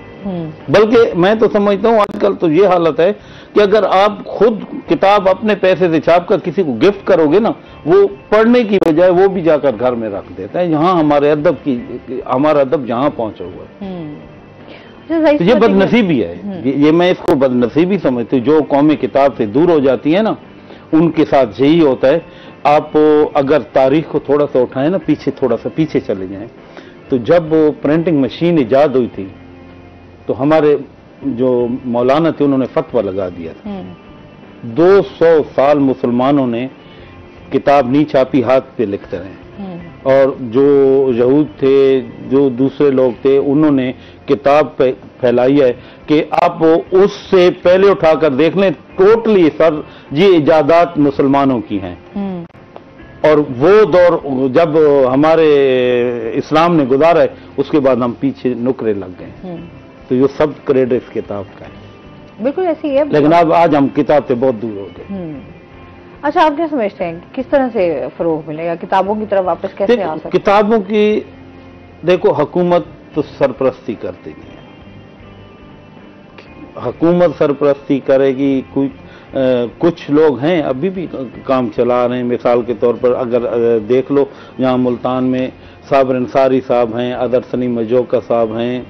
बल्कि मैं तो समझता हूँ आजकल तो ये हालत है कि अगर आप खुद किताब अपने पैसे से छाप कर किसी को गिफ्ट करोगे ना, वो पढ़ने की बजाय वो भी जाकर घर में रख देता है। यहाँ हमारा अदब जहाँ पहुंचा हुआ है, तो ये बदनसीबी है। ये मैं इसको बदनसीबी समझती हूँ। जो कौमें किताब से दूर हो जाती है ना, उनके साथ यही होता है। आप अगर तारीख को थोड़ा सा उठाएं ना, थोड़ा सा पीछे चले जाएं, तो जब प्रिंटिंग मशीन ईजाद हुई थी तो हमारे जो मौलाना थे उन्होंने फतवा लगा दिया था 200 साल मुसलमानों ने किताब नहीं छापी, हाथ पे लिखते रहे। और जो यहूद थे, जो दूसरे लोग थे, उन्होंने किताब पे फैलाई है कि आप उससे पहले उठाकर देख लें, टोटली सर ये इजादात मुसलमानों की हैं। और वो दौर जब हमारे इस्लाम ने गुजारा है, उसके बाद हम पीछे नुकरे लग गए। तो ये सब क्रेडिट इस किताब का है। बिल्कुल ऐसी है, लेकिन अब आज हम किताब से बहुत दूर हो गए। अच्छा, आप क्या समझते हैं किस तरह से फरोग मिलेगा, किताबों की तरफ वापस कैसे आ सकते हैं? किताबों की देखो, हुकूमत तो सरपरस्ती करती नहीं है। हुकूमत सरपरस्ती करेगी, कुछ लोग हैं अभी भी काम चला रहे हैं। मिसाल के तौर पर अगर देख लो, यहाँ मुल्तान में साबर अंसारी साहब हैं, अदर सनी मजोका साहब हैं,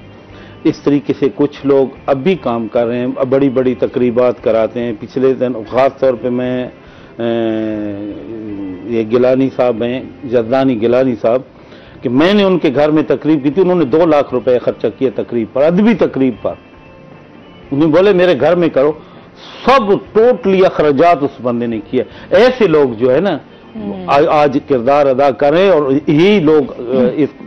इस तरीके से कुछ लोग अब भी काम कर रहे हैं, बड़ी बड़ी तकरीबात कराते हैं। पिछले दिन खास तौर पे मैं ये गिलानी साहब हैं, जर्दानी गिलानी साहब, कि मैंने उनके घर में तकरीब की थी, उन्होंने 2 लाख रुपए खर्चा किया तकरीब पर, अदबी तकरीब पर। उन्हें बोले मेरे घर में करो, सब टोटली अखराजात उस बंदे ने किया। ऐसे लोग जो है ना आज किरदार अदा करें और यही लोग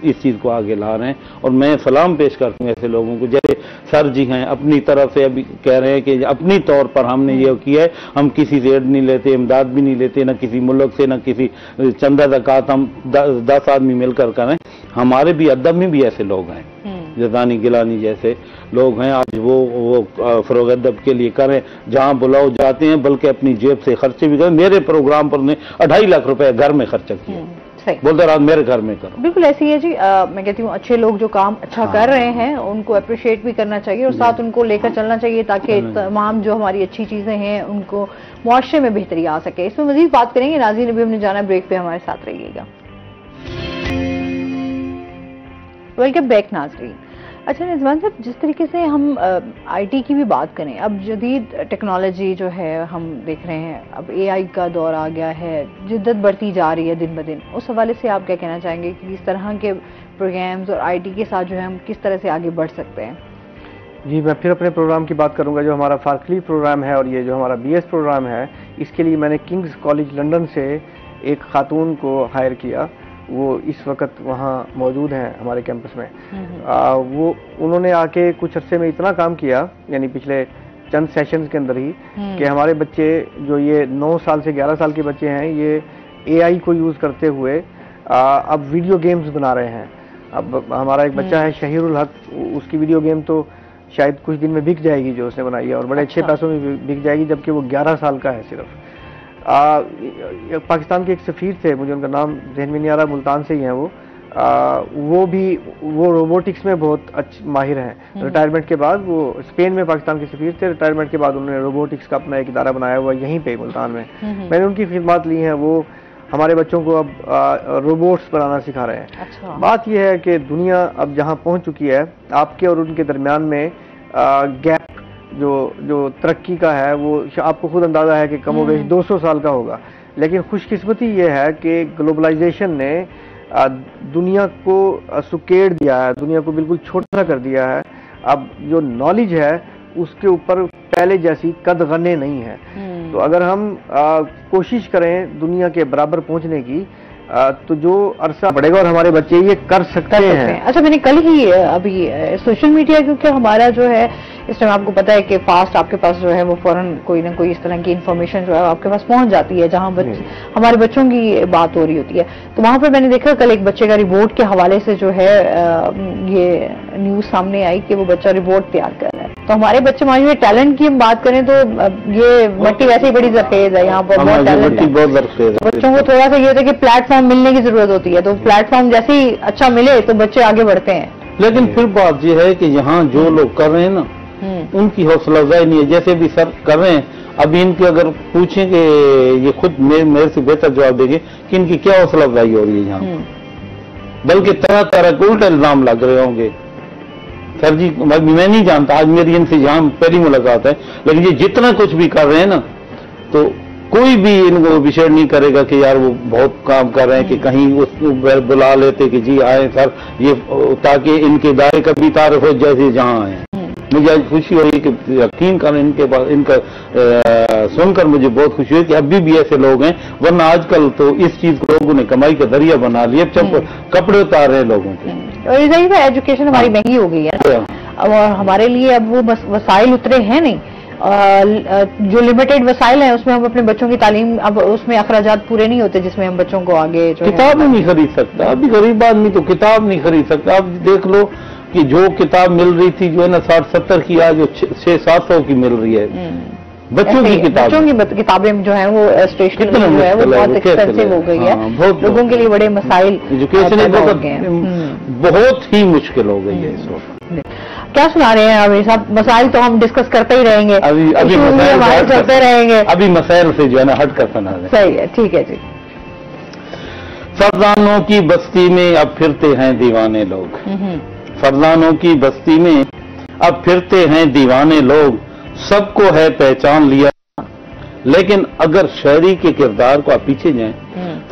इस चीज को आगे ला रहे हैं। और मैं सलाम पेश करता हूँ ऐसे लोगों को, जैसे सर जी हैं, अपनी तरफ से अभी कह रहे हैं कि अपनी तौर पर हमने ये किया है, हम किसी से एड नहीं लेते, इमदाद भी नहीं लेते, ना किसी मुल्क से, ना किसी चंदा ज़कात, हम 10 आदमी मिलकर करें। हमारे भी अदब में भी ऐसे लोग हैं, जर्दानी गिलानी जैसे लोग हैं, आज वो फरोग अदब के लिए करें, जहां बुलाओ जाते हैं, बल्कि अपनी जेब से खर्चे भी करें। मेरे प्रोग्राम पर ने 2.5 लाख रुपए घर में खर्चा किया, बोलते रात मेरे घर में करो। बिल्कुल ऐसी है जी। मैं कहती हूँ अच्छे लोग जो काम अच्छा कर रहे हैं उनको अप्रिशिएट भी करना चाहिए और साथ उनको लेकर चलना चाहिए, ताकि तमाम जो हमारी अच्छी चीजें हैं उनको मुआशरे में बेहतरी आ सके। इसमें मजीद बात करेंगे। नाज़रीन अभी हमने जाना ब्रेक पे, हमारे साथ रहिएगा। वेलकम बैक नाज़रीन। अच्छा रिजवान साहब, जिस तरीके से हम आईटी की भी बात करें, अब जदीद टेक्नोलॉजी जो है हम देख रहे हैं, अब एआई का दौर आ गया है, जिद्दत बढ़ती जा रही है दिन ब दिन। उस हवाले से आप क्या कहना चाहेंगे कि इस तरह के प्रोग्राम्स और आईटी के साथ जो है हम किस तरह से आगे बढ़ सकते हैं? जी, मैं फिर अपने प्रोग्राम की बात करूंगा। जो हमारा फार्कली प्रोग्राम है और ये जो हमारा बीएस प्रोग्राम है, इसके लिए मैंने किंग्स कॉलेज लंदन से एक खातून को हायर किया। वो इस वक्त वहाँ मौजूद हैं हमारे कैंपस में। वो उन्होंने आके कुछ अरसे में इतना काम किया, यानी पिछले चंद सेशंस के अंदर ही, कि हमारे बच्चे जो ये 9 साल से 11 साल के बच्चे हैं, ये एआई को यूज़ करते हुए अब वीडियो गेम्स बना रहे हैं। अब हमारा एक बच्चा है शहीरुल हक, उसकी वीडियो गेम तो शायद कुछ दिन में बिक जाएगी जो उसने बनाई है, और बड़े अच्छे पैसों में बिक जाएगी, जबकि वो 11 साल का है सिर्फ। पाकिस्तान के एक सफ़ीर थे, मुझे उनका नाम ज़हन में नहीं आ रहा, मुल्तान से ही हैं वो रोबोटिक्स में बहुत अच्छे माहिर हैं। रिटायरमेंट के बाद वो स्पेन में पाकिस्तान के सफ़ीर थे, रिटायरमेंट के बाद उन्होंने रोबोटिक्स का अपना एक इदारा बनाया हुआ यहीं पे मुल्तान में। मैंने उनकी खिदमत ली हैं, वो हमारे बच्चों को अब रोबोट्स बनाना सिखा रहे हैं। अच्छा। बात यह है कि दुनिया अब जहाँ पहुँच चुकी है, आपके और उनके दरमियान में गैप जो तरक्की का है, वो आपको खुद अंदाजा है कि कमोबेश 200 साल का होगा। लेकिन खुशकिस्मती ये है कि ग्लोबलाइजेशन ने दुनिया को सुकेड़ दिया है, दुनिया को बिल्कुल छोटा कर दिया है। अब जो नॉलेज है उसके ऊपर पहले जैसी कदगने नहीं है। तो अगर हम कोशिश करें दुनिया के बराबर पहुंचने की, तो जो अरसा बढ़ेगा और हमारे बच्चे ये कर सकते हैं। अच्छा, मैंने कल ही अभी सोशल मीडिया, क्योंकि हमारा जो है इस टाइम आपको पता है कि फास्ट आपके पास जो है वो फौरन कोई ना कोई इस तरह की इन्फॉर्मेशन जो है आपके पास पहुंच जाती है, जहां हमारे बच्चों की बात हो रही होती है। तो वहां पर मैंने देखा कल एक बच्चे का रिपोर्ट के हवाले से जो है ये न्यूज सामने आई कि वो बच्चा रिपोर्ट तैयार कर रहा है। तो हमारे बच्चे, मान लीजिए टैलेंट की हम बात करें तो ये मट्टी वैसे ही बड़ी जरखेज है, यहाँ पर बहुत टैलेंट है। बच्चों को थोड़ा सा ये होता है कि प्लेटफॉर्म मिलने की जरूरत होती है, तो प्लेटफॉर्म जैसे ही अच्छा मिले तो बच्चे आगे बढ़ते हैं। लेकिन फिर बात यह है कि यहाँ जो लोग कर रहे हैं ना, उनकी हौसला अफजाई नहीं है। जैसे भी सर कर रहे हैं, अभी इनके अगर पूछें कि ये खुद मेरे से बेहतर जवाब देंगे कि इनकी क्या हौसला अफजाई हो रही है यहाँ, बल्कि तरह तरह के उल्टे इल्जाम लग रहे होंगे। सर जी मैं नहीं जानता, आज मेरी इनसे यहाँ पहली मुलाकात है, लेकिन ये जितना कुछ भी कर रहे हैं ना, तो कोई भी इनको विषय नहीं करेगा कि यार वो बहुत काम कर रहे हैं, कि कहीं उसको बुला लेते कि जी आए सर, ये ताकि इनके दायरे का भी तारीफ हो जैसे जहाँ आए। मुझे आज खुशी हुई कि यकीन कर इनका सुनकर मुझे बहुत खुशी हुई कि अभी भी ऐसे लोग हैं, वरना आजकल तो इस चीज को लोगों ने कमाई का जरिया बना लिया, कपड़े उतार रहे हैं लोगों के। और यही तो एजुकेशन हमारी महंगी हो गई है और हमारे लिए अब वो वसाइल उतरे हैं नहीं, जो लिमिटेड वसाइल हैं उसमें हम अपने बच्चों की तालीम, अब उसमें अखराजात पूरे नहीं होते जिसमें हम बच्चों को आगे जो किताब नहीं खरीद सकता। अभी गरीब आदमी तो किताब नहीं खरीद सकता। आप देख लो कि जो किताब मिल रही थी जो है ना 60-70 की, आज 600-700 की मिल रही है। बच्चों की किताबें जो है वो स्टेशनरी जो है वो बहुत एक्सपेंसिव हो गई है। लोगों के लिए बड़े मसाइल, एजुकेशन बहुत ही मुश्किल हो गई है इस वक्त। क्या सुना रहे हैं अभी साहब? मसाइल तो हम डिस्कस करते ही रहेंगे, अभी हमारे चलते रहेंगे। अभी मसाइल से जो है ना हट कर सुना रहे। सही है, ठीक है जी। फरजानों की बस्ती में अब फिरते हैं दीवाने लोग, फरजानों की बस्ती में अब फिरते हैं दीवाने लोग, सबको है पहचान लिया। लेकिन अगर शहरी के किरदार को आप पीछे जाएं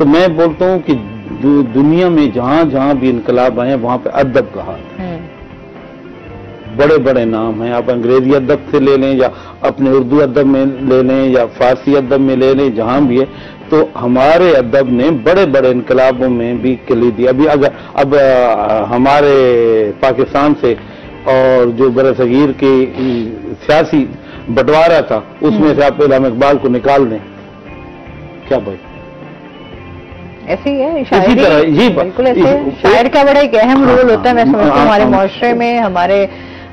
तो मैं बोलता हूँ कि दुनिया में जहां जहां भी इनकलाब आए वहां पे अदब का हाथ है। बड़े बड़े नाम हैं, आप अंग्रेजी अदब से ले लें या अपने उर्दू अदब में ले लें या फारसी अदब में ले लें, जहां भी है, तो हमारे अदब ने बड़े बड़े इनकलाबों में भी कली दी। अभी अगर अब हमारे पाकिस्तान से और जो बरसगीर की सियासी बंटवारा था उसमें से आप इल्हाम इकबाल को निकाल दें, क्या भाई? ऐसे ही है शायरी, बिल्कुल ऐसे है। शायर का बड़ा एक अहम रोल होता है, मैं समझती हूँ हमारे मुआशरे में, हमारे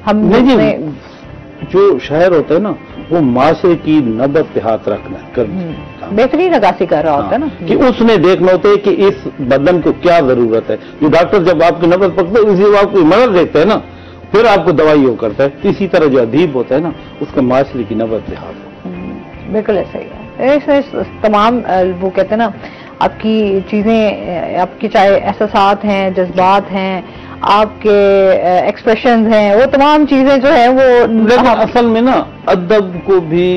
हम जो शायर होता है ना, वो माशरे की नबत पे हाथ रखना बेहतरीन नगासी कर रहा होता है ना, कि उसने देखना होता है कि इस बदन को क्या जरूरत है। जो डॉक्टर जब आपकी नबत पकड़ते हैं उसी आपको मदद देखते हैं ना, फिर आपको दवाई वो करता है। इसी तरह जो अदीब होता है ना, उसका माशरे की नबत पे हाथ। बिल्कुल ऐसा ही है। तमाम वो कहते हैं ना, आपकी चीजें, आपके चाहे एहसासात हैं, जज्बात हैं, आपके एक्सप्रेशंस हैं, वो तमाम चीजें जो है वो असल में ना अदब को भी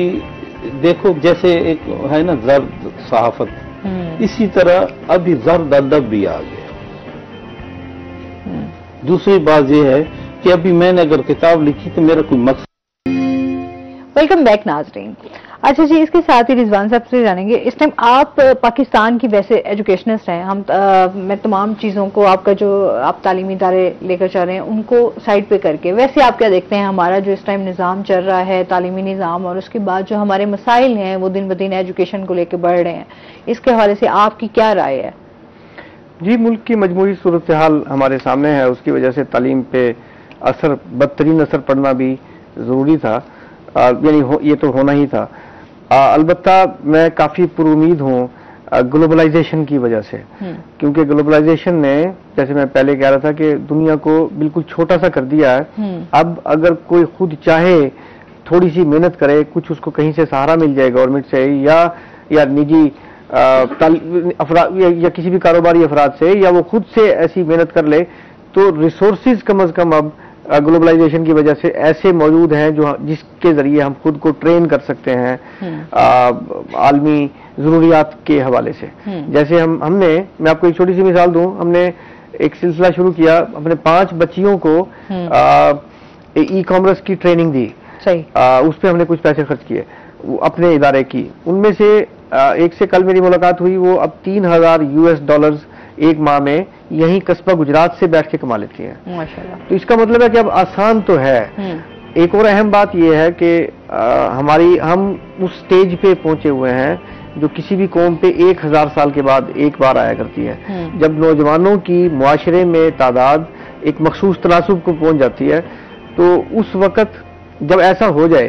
देखो, जैसे एक है ना जर्द सहाफत, इसी तरह अभी जर्द अदब भी आ गया। दूसरी बात यह है कि अभी मैंने अगर किताब लिखी तो मेरा कोई मकसद। वेलकम बैक नाज़रीन। अच्छा जी, इसके साथ ही रिजवान साहब से जानेंगे, इस टाइम आप पाकिस्तान की वैसे एजुकेशनिस्ट हैं, हम मैं तमाम चीज़ों को आपका जो आप तालीमी इदारे लेकर चल रहे हैं उनको साइड पे करके, वैसे आप क्या देखते हैं हमारा जो इस टाइम निज़ाम चल रहा है, तालीमी निज़ाम, और उसके बाद जो हमारे मसाइल हैं वो दिन ब दिन एजुकेशन को लेकर बढ़ रहे हैं, इसके हवाले से आपकी क्या राय है? जी, मुल्क की मजमूई सूरत हाल हमारे सामने है, उसकी वजह से तालीम पे असर, बदतरीन असर पड़ना भी ज़रूरी था, यानी ये तो होना ही था। अलबत्ता मैं काफ़ी पुरुमीद हूँ ग्लोबलाइजेशन की वजह से, क्योंकि ग्लोबलाइजेशन ने, जैसे मैं पहले कह रहा था, कि दुनिया को बिल्कुल छोटा सा कर दिया है। अब अगर कोई खुद चाहे, थोड़ी सी मेहनत करे, कुछ उसको कहीं से सहारा मिल जाए गवर्नमेंट से या निजी अफराद या किसी भी कारोबारी अफराद से, या वो खुद से ऐसी मेहनत कर ले, तो रिसोर्सेज कम अज कम अब ग्लोबलाइजेशन की वजह से ऐसे मौजूद हैं जो जिसके जरिए हम खुद को ट्रेन कर सकते हैं आलमी जरूरियात के हवाले से। जैसे हमने, मैं आपको एक छोटी सी मिसाल दूं, हमने एक सिलसिला शुरू किया, अपने 5 बच्चियों को ई कॉमर्स की ट्रेनिंग दी। उस पर हमने कुछ पैसे खर्च किए अपने इदारे की। उनमें से एक से कल मेरी मुलाकात हुई, वो अब $3000 US एक माह में यही कस्बा गुजरात से बैठ के कमा लेती हैं। माशाल्लाह। तो इसका मतलब है कि अब आसान तो है। एक और अहम बात यह है कि हम उस स्टेज पे पहुंचे हुए हैं जो किसी भी कौम पे 1000 साल के बाद एक बार आया करती है, जब नौजवानों की मुआशरे में तादाद एक मखसूस तनासुब को पहुंच जाती है। तो उस वक्त जब ऐसा हो जाए,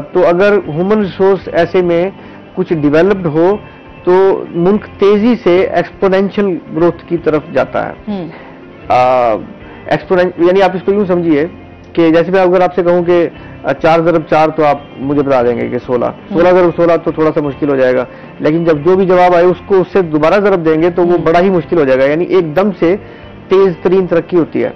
तो अगर ह्यूमन रिसोर्स ऐसे में कुछ डेवलप्ड हो तो मुल्क तेजी से एक्सपोनेंशियल ग्रोथ की तरफ जाता है। यानी आप इसको यूं समझिए कि जैसे मैं अगर आपसे कहूं कि 4 × 4 तो आप मुझे बता देंगे कि 16 × 16 तो थोड़ा सा मुश्किल हो जाएगा, लेकिन जब जो भी जवाब आए उसको उससे दोबारा ज़रब देंगे तो वो बड़ा ही मुश्किल हो जाएगा। यानी एकदम से तेज तरीन तरक्की होती है।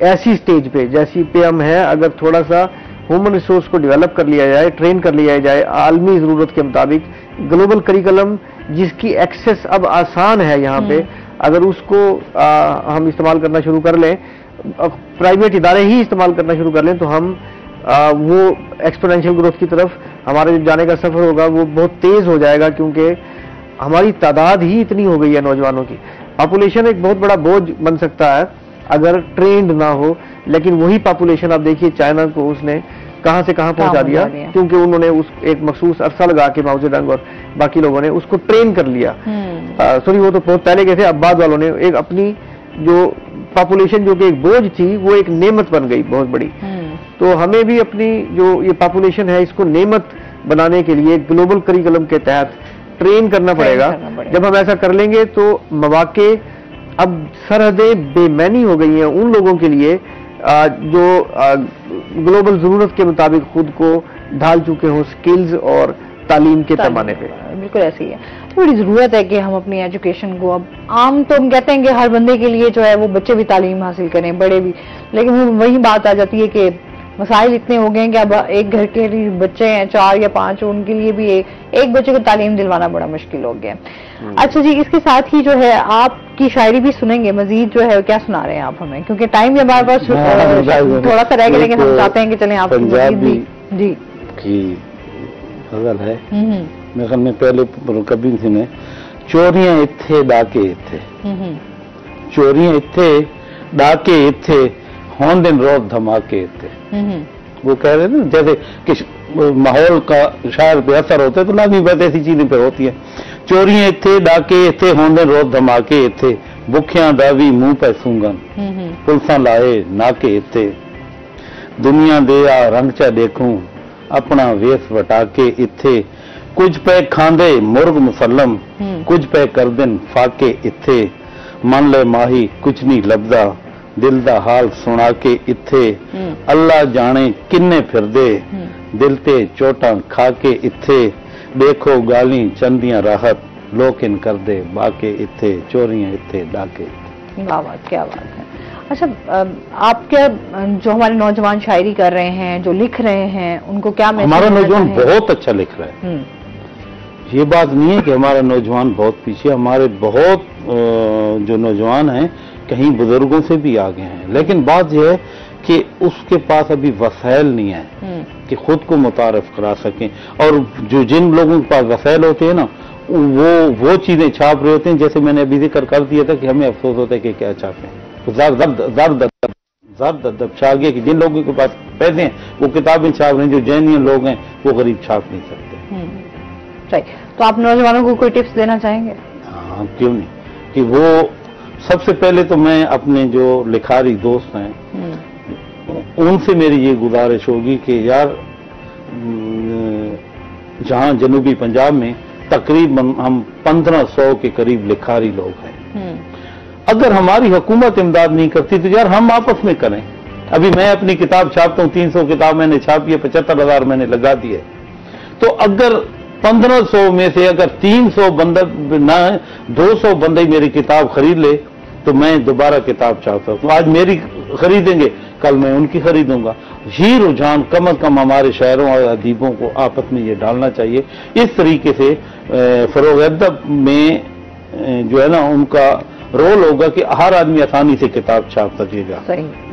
ऐसी स्टेज पे जैसी पे हम हैं, अगर थोड़ा सा ह्यूमन रिसोर्स को डेवलप कर लिया जाए, ट्रेन कर लिया जाए आलमी ज़रूरत के मुताबिक, ग्लोबल करिकुलम जिसकी एक्सेस अब आसान है यहाँ पे, अगर उसको हम इस्तेमाल करना शुरू कर लें, प्राइवेट इदारे ही इस्तेमाल करना शुरू कर लें, तो हम वो एक्सपोनेंशियल ग्रोथ की तरफ हमारे जो जाने का सफर होगा वो बहुत तेज हो जाएगा, क्योंकि हमारी तादाद ही इतनी हो गई है नौजवानों की। पॉपुलेशन एक बहुत बड़ा बोझ बन सकता है अगर ट्रेंड ना हो, लेकिन वही पॉपुलेशन आप देखिए चाइना को उसने कहां से कहां पहुंचा दिया, क्योंकि उन्होंने उस एक मखसूस अरसा लगा के माओ जेडंग और बाकी लोगों ने उसको ट्रेन कर लिया। सॉरी, वो तो बहुत पहले गए थे, अब बाद वालों ने एक अपनी जो पॉपुलेशन जो कि एक बोझ थी वो एक नेमत बन गई बहुत बड़ी। तो हमें भी अपनी जो ये पॉपुलेशन है इसको नेमत बनाने के लिए ग्लोबल करिकुलम के तहत ट्रेन करना पड़ेगा। जब हम ऐसा कर लेंगे तो मौके, अब सरहदें बेमैनी हो गई हैं उन लोगों के लिए जो ग्लोबल जरूरत के मुताबिक खुद को ढाल चुके हों स्किल्स और तालीम के पैमाने पे। बिल्कुल ऐसी है, बड़ी जरूरत है कि हम अपनी एजुकेशन को, अब आम तो हम कहते हैं कि हर बंदे के लिए जो है वो बच्चे भी तालीम हासिल करें, बड़े भी, लेकिन वही बात आ जाती है कि मसाइल इतने हो गए हैं कि अब एक घर के बच्चे हैं 4 या 5, उनके लिए भी एक बच्चे को तालीम दिलवाना बड़ा मुश्किल हो गया। अच्छा जी, इसके साथ ही जो है आपकी शायरी भी सुनेंगे मजीद, जो है क्या सुना रहे हैं आप हमें, क्योंकि टाइम भी हमारे पास थोड़ा सा रह गया, लेकिन हम चाहते हैं कि चलें आप पंजाबी जी की गजल है, मेरे ख्याल में पहले कभी सुने। चोरियां इत्थे डाके इत्थे, चोरियां इत्थे डाके इत्थे, हों दिन रोज धमाके इत्थे। वो कह रहे ना जैसे कि माहौल का शायर पे असर होता है तो लाजमी बात ऐसी चीजें पे होती है। चोरियां इत्थे डाके इत्थे, हों दिन रोज धमाके इत्थे, भुखियां दावी मुंह पे सूंगन, पुलसा लाए नाके इत्थे, दुनिया दे आ रंग चा देखूं अपना वेस वटा के इत्थे, कुछ पे खांदे मुर्ग मुसलम, कुछ पे कर दिन फाके इत्थे, मन ले माही कुछ नहीं लभदा, दिल दा हाल सुना के इत्थे, अल्लाह जाने किन्ने फिरदे, दिल ते चोटां खा के इत्थे, देखो गाली चंदियां राहत, लोकिन कर दे बाके इत्थे, चोरियां इत्थे डाके। वाह वाह, क्या बात है। अच्छा, आप क्या जो हमारे नौजवान शायरी कर रहे हैं, जो लिख रहे हैं, उनको क्या मैसेज? हमारा नौजवान बहुत अच्छा लिख रहा है। ये बात नहीं है कि हमारा नौजवान बहुत पीछे, हमारे बहुत जो नौजवान हैं कहीं बुजुर्गों से भी आगे हैं, लेकिन बात यह है कि उसके पास अभी वसाइल नहीं है कि खुद को मुतारफ करा सकें। और जो जिन लोगों के पास वसाइल होते हैं ना, वो चीजें छाप रहे होते हैं। जैसे मैंने अभी जिक्र कर दिया था कि हमें अफसोस होता है कि क्या छापें, जब छा गया कि जिन लोगों के पास पैसे हैं वो किताबें छाप रहे हैं, जो जैनियन लोग हैं वो गरीब छाप नहीं सकते। सही। तो आप नौजवानों को कोई टिप्स देना चाहेंगे? हाँ, क्यों नहीं, कि वो सबसे पहले तो मैं अपने जो लिखारी दोस्त हैं उनसे मेरी ये गुजारिश होगी कि यार, जहां जनूबी पंजाब में तकरीबन हम 1500 के करीब लिखारी लोग हैं, अगर हमारी हुकूमत इमदाद नहीं करती तो यार हम आपस में करें। अभी मैं अपनी किताब छापता हूँ, 300 किताब मैंने छापी है, 75,000 मैंने लगा दिए। तो अगर 1500 में से अगर 300 बंदा ना 200 बंदे मेरी किताब खरीद ले तो मैं दोबारा किताब छापता हूँ। आज मेरी खरीदेंगे, कल मैं उनकी खरीदूंगा। ये रुझान कम अज कम हमारे शायरों और अदीबों को आपस में ये डालना चाहिए। इस तरीके से फरोग अदब में जो है ना उनका रोल होगा कि हर आदमी आसानी से किताब छाप सकेगा।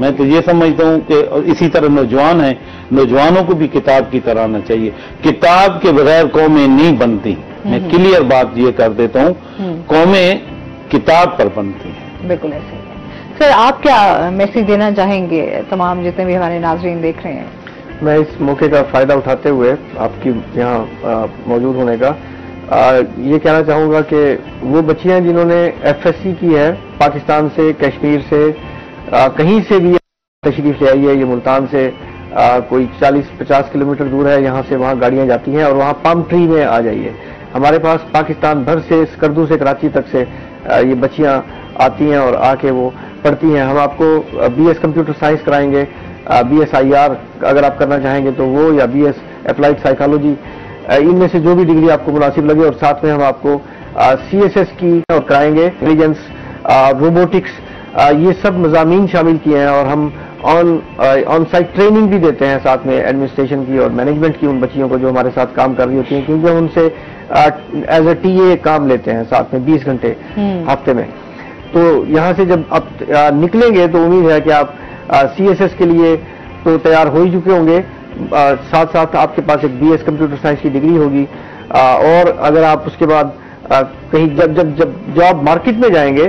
मैं तो ये समझता हूँ कि इसी तरह नौजवान हैं, नौजवानों को भी किताब की तरह आना चाहिए। किताब के बगैर कौमें नहीं बनती। मैं क्लियर बात ये कर देता हूँ, कौमें किताब पर बनती हैं। बिल्कुल ऐसे ही है। सर, आप क्या मैसेज देना चाहेंगे तमाम जितने भी हमारे नाज़रीन देख रहे हैं? मैं इस मौके का फायदा उठाते हुए आपकी यहाँ मौजूद होने का ये कहना चाहूँगा कि वो बच्चियाँ जिन्होंने FSC की है, पाकिस्तान से, कश्मीर से, कहीं से भी तशरीफ ले आई है, ये मुल्तान से कोई 40-50 किलोमीटर दूर है, यहाँ से वहाँ गाड़ियाँ जाती हैं और वहाँ पाम ट्री में आ जाइए। हमारे पास पाकिस्तान भर से, स्कर्दू से कराची तक से ये बच्चियाँ आती हैं और आके वो पढ़ती हैं। हम आपको BS कंप्यूटर साइंस कराएंगे, BS IR अगर आप करना चाहेंगे तो वो, या BS अप्लाइड साइकोलॉजी, इनमें से जो भी डिग्री आपको मुनासिब लगे। और साथ में हम आपको CSS की और कराएंगे, इंटेलिजेंस, रोबोटिक्स, ये सब मज़ामीन शामिल किए हैं। और हम ऑन साइट ट्रेनिंग भी देते हैं साथ में, एडमिनिस्ट्रेशन की और मैनेजमेंट की, उन बच्चियों को जो हमारे साथ काम कर रही होती हैं, क्योंकि हम उनसे एज अ TA काम लेते हैं साथ में 20 घंटे हफ्ते में। तो यहाँ से जब आप निकलेंगे तो उम्मीद है कि आप CSS के लिए तो तैयार हो ही चुके होंगे, साथ साथ आपके पास एक BS कंप्यूटर साइंस की डिग्री होगी। और अगर आप उसके बाद कहीं जब जॉब मार्केट में जाएंगे